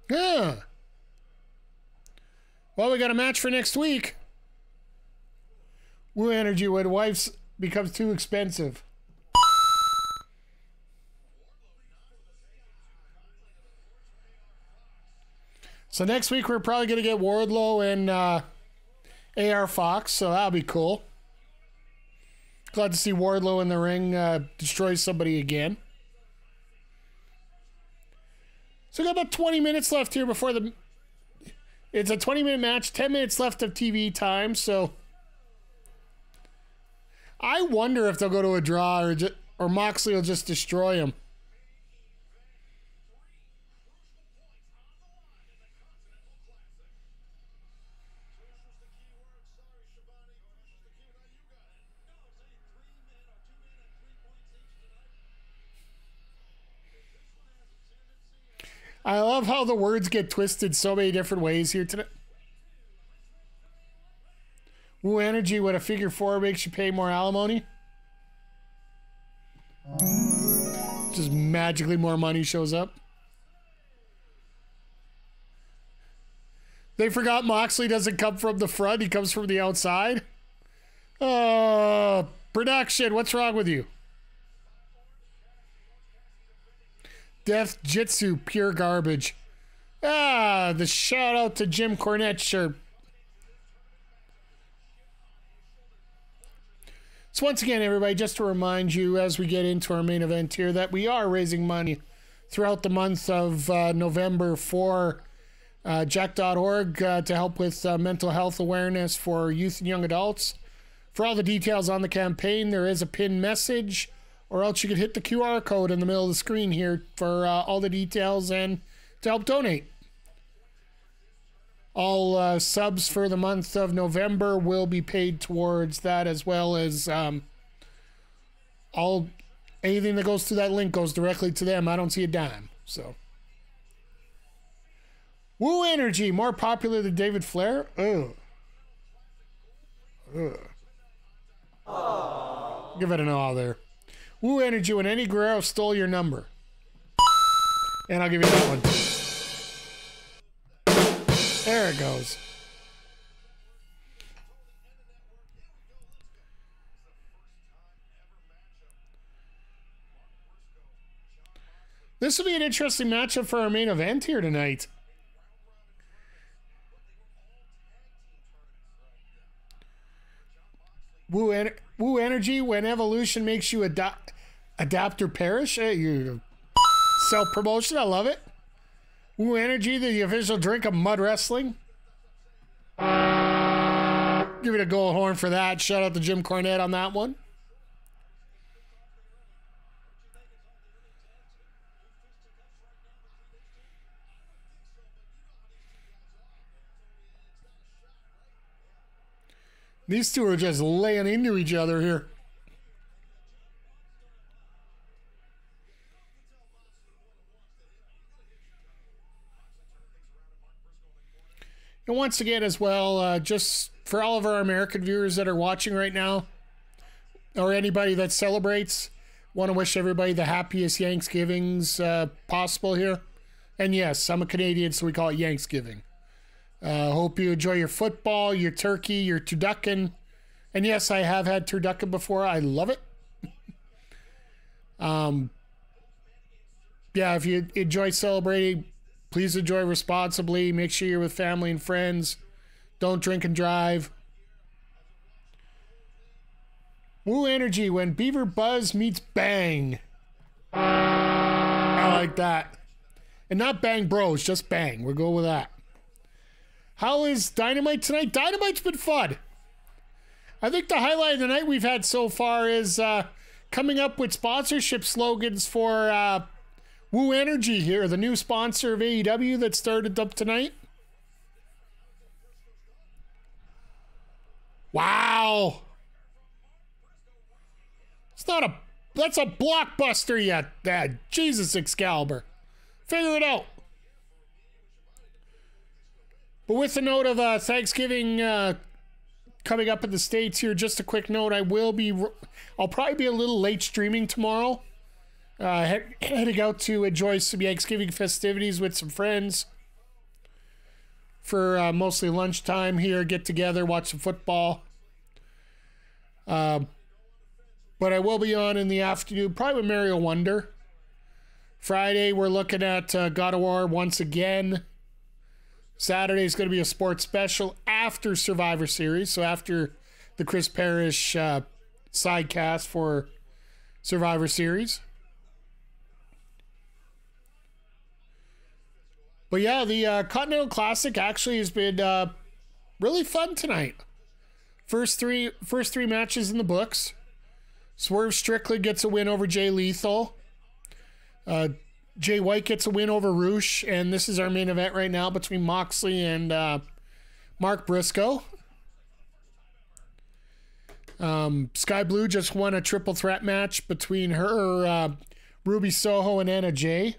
Yeah. Well, we got a match for next week. Woo Energy when wives becomes too expensive. So next week we're probably going to get Wardlow and AR Fox, so that'll be cool. Glad to see Wardlow in the ring destroy somebody again. So we got about 20 minutes left here before the... It's a 20-minute match, 10 minutes left of TV time, so... I wonder if they'll go to a draw or Moxley will just destroy him. I love how the words get twisted so many different ways here today. Woo Energy, when a figure 4 makes you pay more alimony. Just magically more money shows up. They forgot Moxley doesn't come from the front, he comes from the outside. Oh, production, what's wrong with you? Death Jitsu, pure garbage. Ah, the shout out to Jim Cornette shirt. So once again, everybody, just to remind you as we get into our main event here that we are raising money throughout the month of November for Jack.org to help with mental health awareness for youth and young adults. For all the details on the campaign, there is a pinned message, or else you could hit the QR code in the middle of the screen here for all the details and to help donate. All subs for the month of November will be paid towards that, as well as anything that goes through that link goes directly to them. I don't see a dime. So, Woo Energy, more popular than David Flair? Ugh. Ugh. Give it an awe there. Woo Energy, when Eddie Guerrero stole your number. And I'll give you that one. There it goes. This will be an interesting matchup for our main event here tonight. Woo Energy, when evolution makes you adapt or perish. You self-promotion, I love it. Woo Energy, the official drink of mud wrestling. Give it a gold horn for that. Shout out to Jim Cornette on that one. These two are just laying into each other here. And once again as well, just for all of our American viewers that are watching right now, or anybody that celebrates, want to wish everybody the happiest Yanksgivings possible here. And yes, I'm a Canadian, so we call it Yanksgiving. Hope you enjoy your football, your turkey, your turducken. And yes, I have had turducken before. I love it. Yeah, if you enjoy celebrating, please enjoy responsibly. Make sure you're with family and friends. Don't drink and drive. Woo Energy, when Beaver Buzz meets Bang. I like that. And not Bang Bros, just Bang. We'll go with that. How is Dynamite tonight? Dynamite's been fun. I think the highlight of the night we've had so far is coming up with sponsorship slogans for Woo Energy here, the new sponsor of AEW that started up tonight. Wow. That's a blockbuster yet, Dad. Jesus, Excalibur. Figure it out. But with the note of Thanksgiving coming up in the States here, just a quick note, I'll probably be a little late streaming tomorrow. Heading out to enjoy some Thanksgiving festivities with some friends for mostly lunchtime here, get together, watch some football. But I will be on in the afternoon, probably with Mario Wonder. Friday, we're looking at God of War once again. Saturday is going to be a sports special after Survivor Series, so after the Chris Parrish sidecast for Survivor Series. But yeah, the Continental Classic actually has been really fun tonight. First three matches in the books. Swerve Strickland gets a win over Jay Lethal. Jay White gets a win over Roosh, and this is our main event right now between Moxley and Mark Briscoe. Skye Blue just won a triple threat match between her, Ruby Soho, and Anna Jay.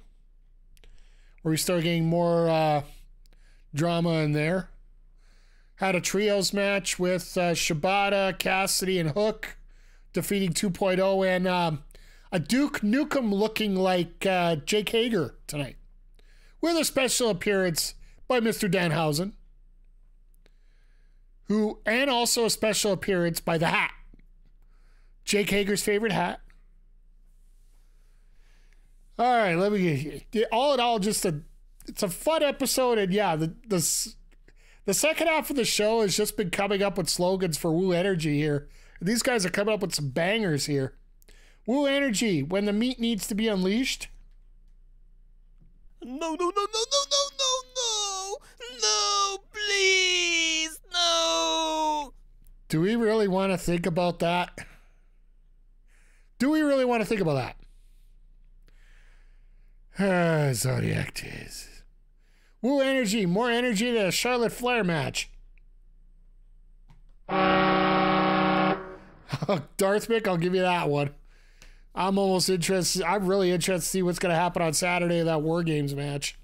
where we start getting more drama in there. Had a trios match with Shibata, Cassidy, and Hook defeating 2.0 and a Duke Nukem looking like Jake Hager tonight with a special appearance by Mr. Danhausen, and also a special appearance by the Hat. Jake Hager's favorite hat. All right, let me get all in all, it's a fun episode, and yeah, the second half of the show has just been coming up with slogans for Woo Energy here. These guys are coming up with some bangers here. Woo Energy, when the meat needs to be unleashed. No, please, no. Do we really want to think about that? Zodiac Tears. Woo Energy, more energy than a Charlotte Flair match. Darth Mick, I'll give you that one. I'm almost interested. I'm really interested to see what's going to happen on Saturday in that War Games match.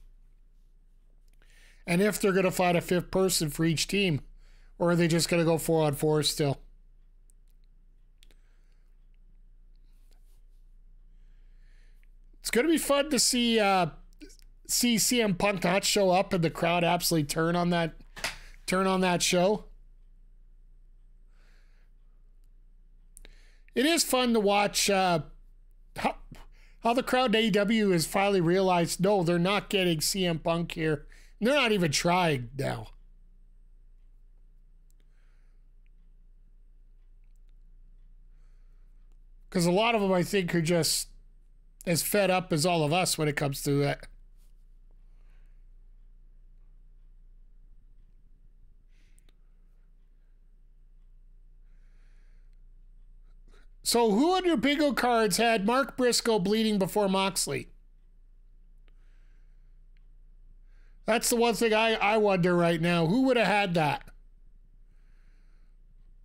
And if they're going to find a fifth person for each team. Or are they just going to go 4-on-4 still? It's going to be fun to see CM Punk not show up and the crowd absolutely turn on that show. It is fun to watch how the crowd in AEW has finally realized, no, they're not getting CM Punk here. They're not even trying now. Because a lot of them, I think, are just as fed up as all of us when it comes to that. So who on your bingo cards had Mark Briscoe bleeding before Moxley? That's the one thing I wonder right now. Who would have had that?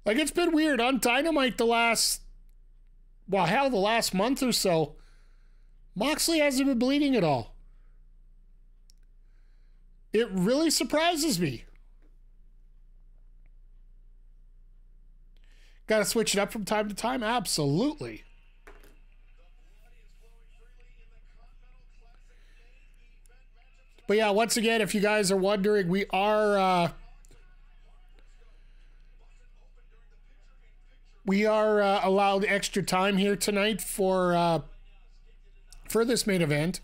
Like, it's been weird. On Dynamite the last month or so, Moxley hasn't been bleeding at all. It really surprises me. Got to switch it up from time to time? Absolutely. But yeah, once again, if you guys are wondering, we are allowed extra time here tonight for this main event.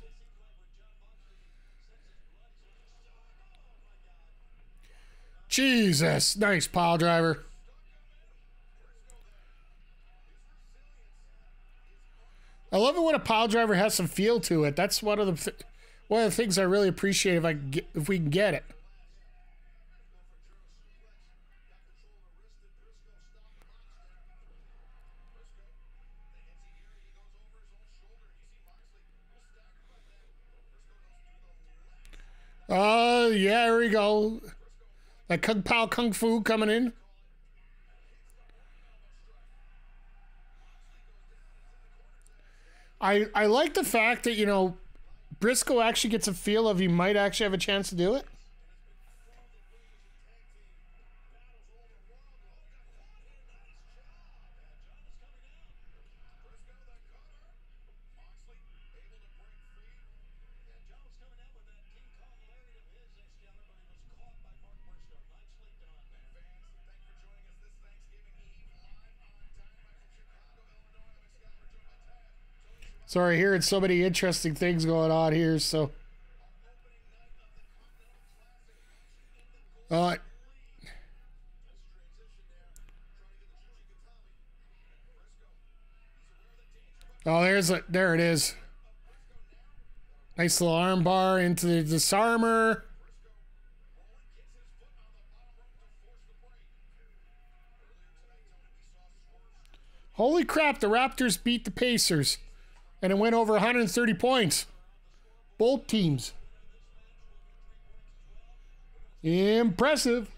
Jesus, nice pile driver. I love it when a pile driver has some feel to it. That's one of the things I really appreciate if we can get it. Yeah, here we go. That Kung Pao Kung Fu coming in. I like the fact that, you know, Briscoe actually gets a feel of he might actually have a chance to do it. Sorry, hearing so many interesting things going on here, so. Oh, there it is. Nice little arm bar into the disarmer. Holy crap, the Raptors beat the Pacers. And it went over 130 points. Both teams. Impressive.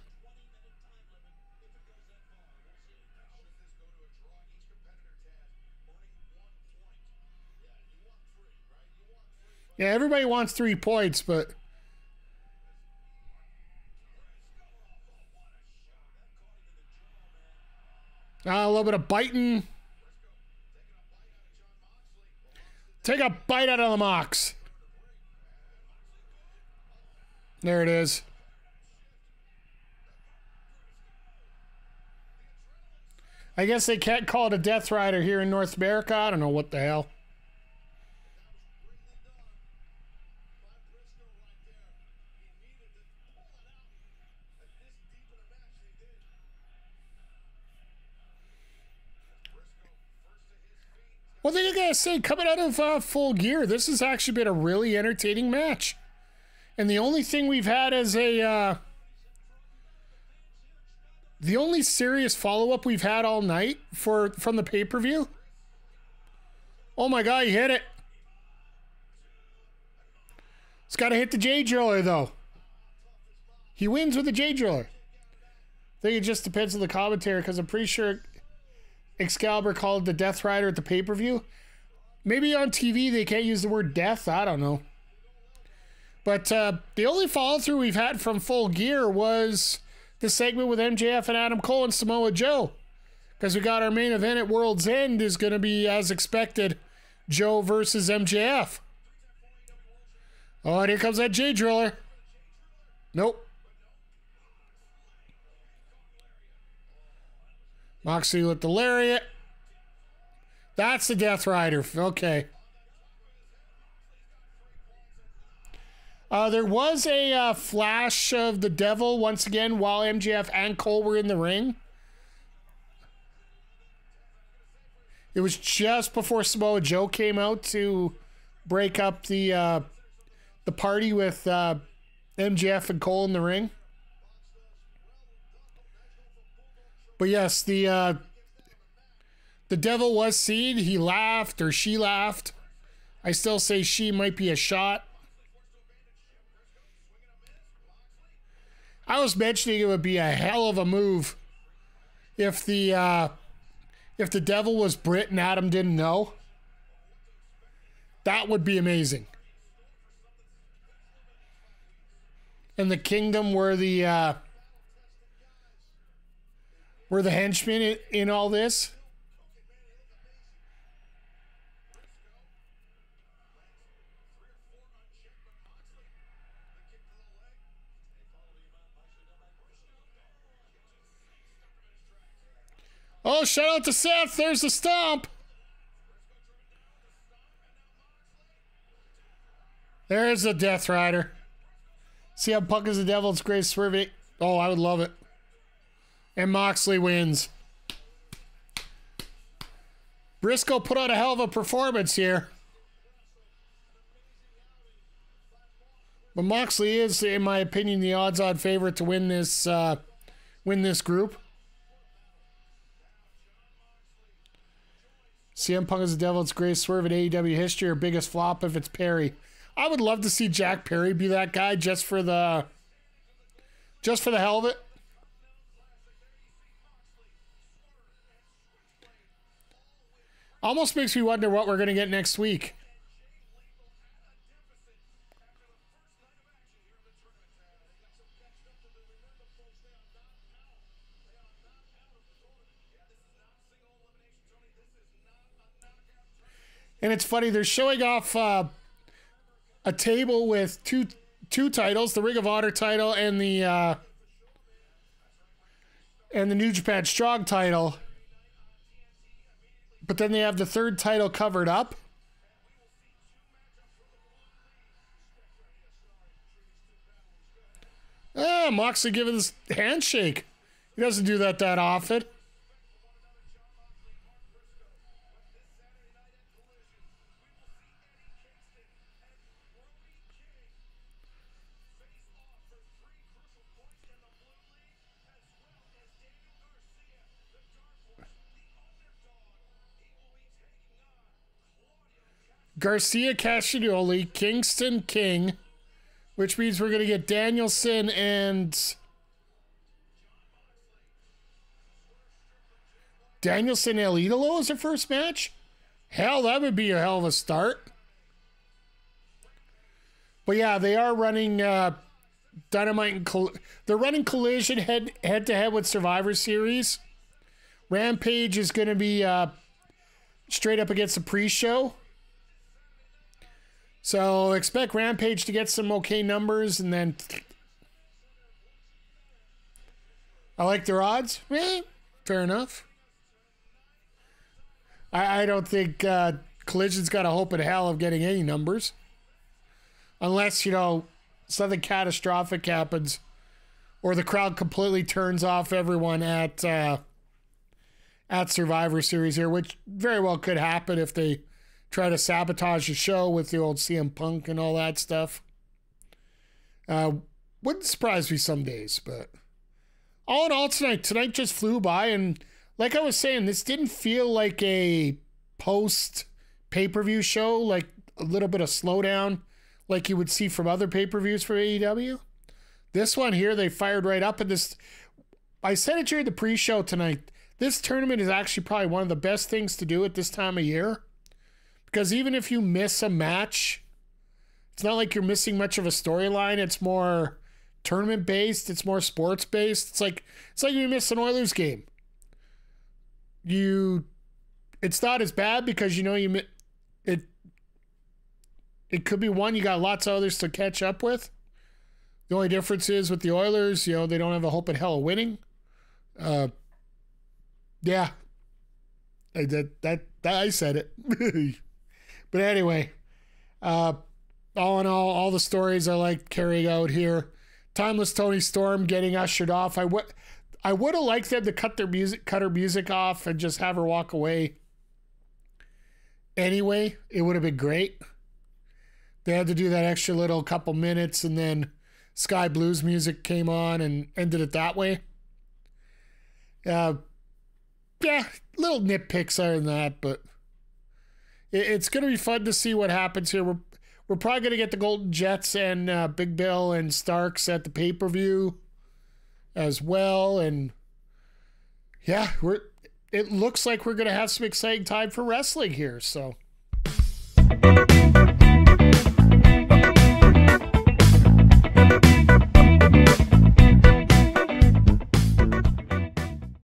Yeah, everybody wants 3 points, but a little bit of biting. Take a bite out of the Mox. There it is. I guess they can't call it a Death Rider here in North America. I don't know what the hell. Well, then you gotta say, coming out of Full Gear, this has actually been a really entertaining match. And the only thing we've had as a... the only serious follow-up we've had all night from the pay-per-view... Oh my god, he hit it. It's gotta hit the J-Driller, though. He wins with the J-Driller. I think it just depends on the commentary, because I'm pretty sure Excalibur called it the Death Rider at the pay-per-view. Maybe on TV they can't use the word death. I don't know. But the only follow-through we've had from Full Gear was the segment with MJF and Adam Cole and Samoa Joe. Because we got our main event at World's End is going to be, as expected, Joe versus MJF. Oh, and here comes that J-Driller. Nope. Moxley with the lariat. That's the Death Rider. Okay. There was a flash of the Devil once again while MJF and Cole were in the ring. It was just before Samoa Joe came out to break up the party with MJF and Cole in the ring. But yes, the Devil was seen. He laughed, or she laughed. I still say she might be a shot. I was mentioning it would be a hell of a move if the Devil was Brit and Adam didn't know. That would be amazing. And the Kingdom were the henchmen in all this. Oh, shout out to Seth. There's the stomp. There's the Death Rider. See how Punk is the Devil. It's great swerving. Oh, I would love it. And Moxley wins. Briscoe put on a hell of a performance here. But Moxley is, in my opinion, the odds-on favorite to win this group. CM Punk is the Devil's greatest swerve in AEW history, or biggest flop if it's Perry. I would love to see Jack Perry be that guy just for the hell of it. Almost makes me wonder what we're going to get next week. And it's funny, they're showing off a table with two titles, the Ring of Honor title and the New Japan Strong title. But then they have the third title covered up. Moxley giving this handshake. He doesn't do that often. Garcia Castagnoli, Kingston King, which means we're going to get Danielson and El Idolo as their first match? Hell, that would be a hell of a start. But yeah, they are running Dynamite and they're running Collision head to head with Survivor Series. Rampage is going to be straight up against the pre-show. So expect Rampage to get some okay numbers, and then I like their odds. Fair enough. I don't think Collision's got a hope in hell of getting any numbers. Unless, you know, something catastrophic happens or the crowd completely turns off everyone at Survivor Series here, which very well could happen if they try to sabotage the show with the old CM Punk and all that stuff. Wouldn't surprise me some days, but all in all, tonight just flew by, and like I was saying, this didn't feel like a post pay-per-view show, like a little bit of slowdown like you would see from other pay-per-views for AEW. This one here, they fired right up, and this, I said it during the pre-show tonight, this tournament is actually probably one of the best things to do at this time of year, because even if you miss a match, it's not like you're missing much of a storyline. It's more tournament based. It's more sports based. It's like you miss an Oilers game. It's not as bad because you know it could be one you got lots of others to catch up with. The only difference is with the Oilers, you know, they don't have a hope in hell of winning. Yeah, I said it. But anyway, all in all the stories I like carrying out here. Timeless Toni Storm getting ushered off. I would have liked them to cut her music off and just have her walk away. Anyway, it would have been great. They had to do that extra little couple minutes, and then Skye Blue's music came on and ended it that way. Yeah, little nitpicks other than that, but it's going to be fun to see what happens here. We're probably going to get the Golden Jets and Big Bill and Starks at the pay-per-view as well. And yeah, it looks like we're going to have some exciting time for wrestling here. So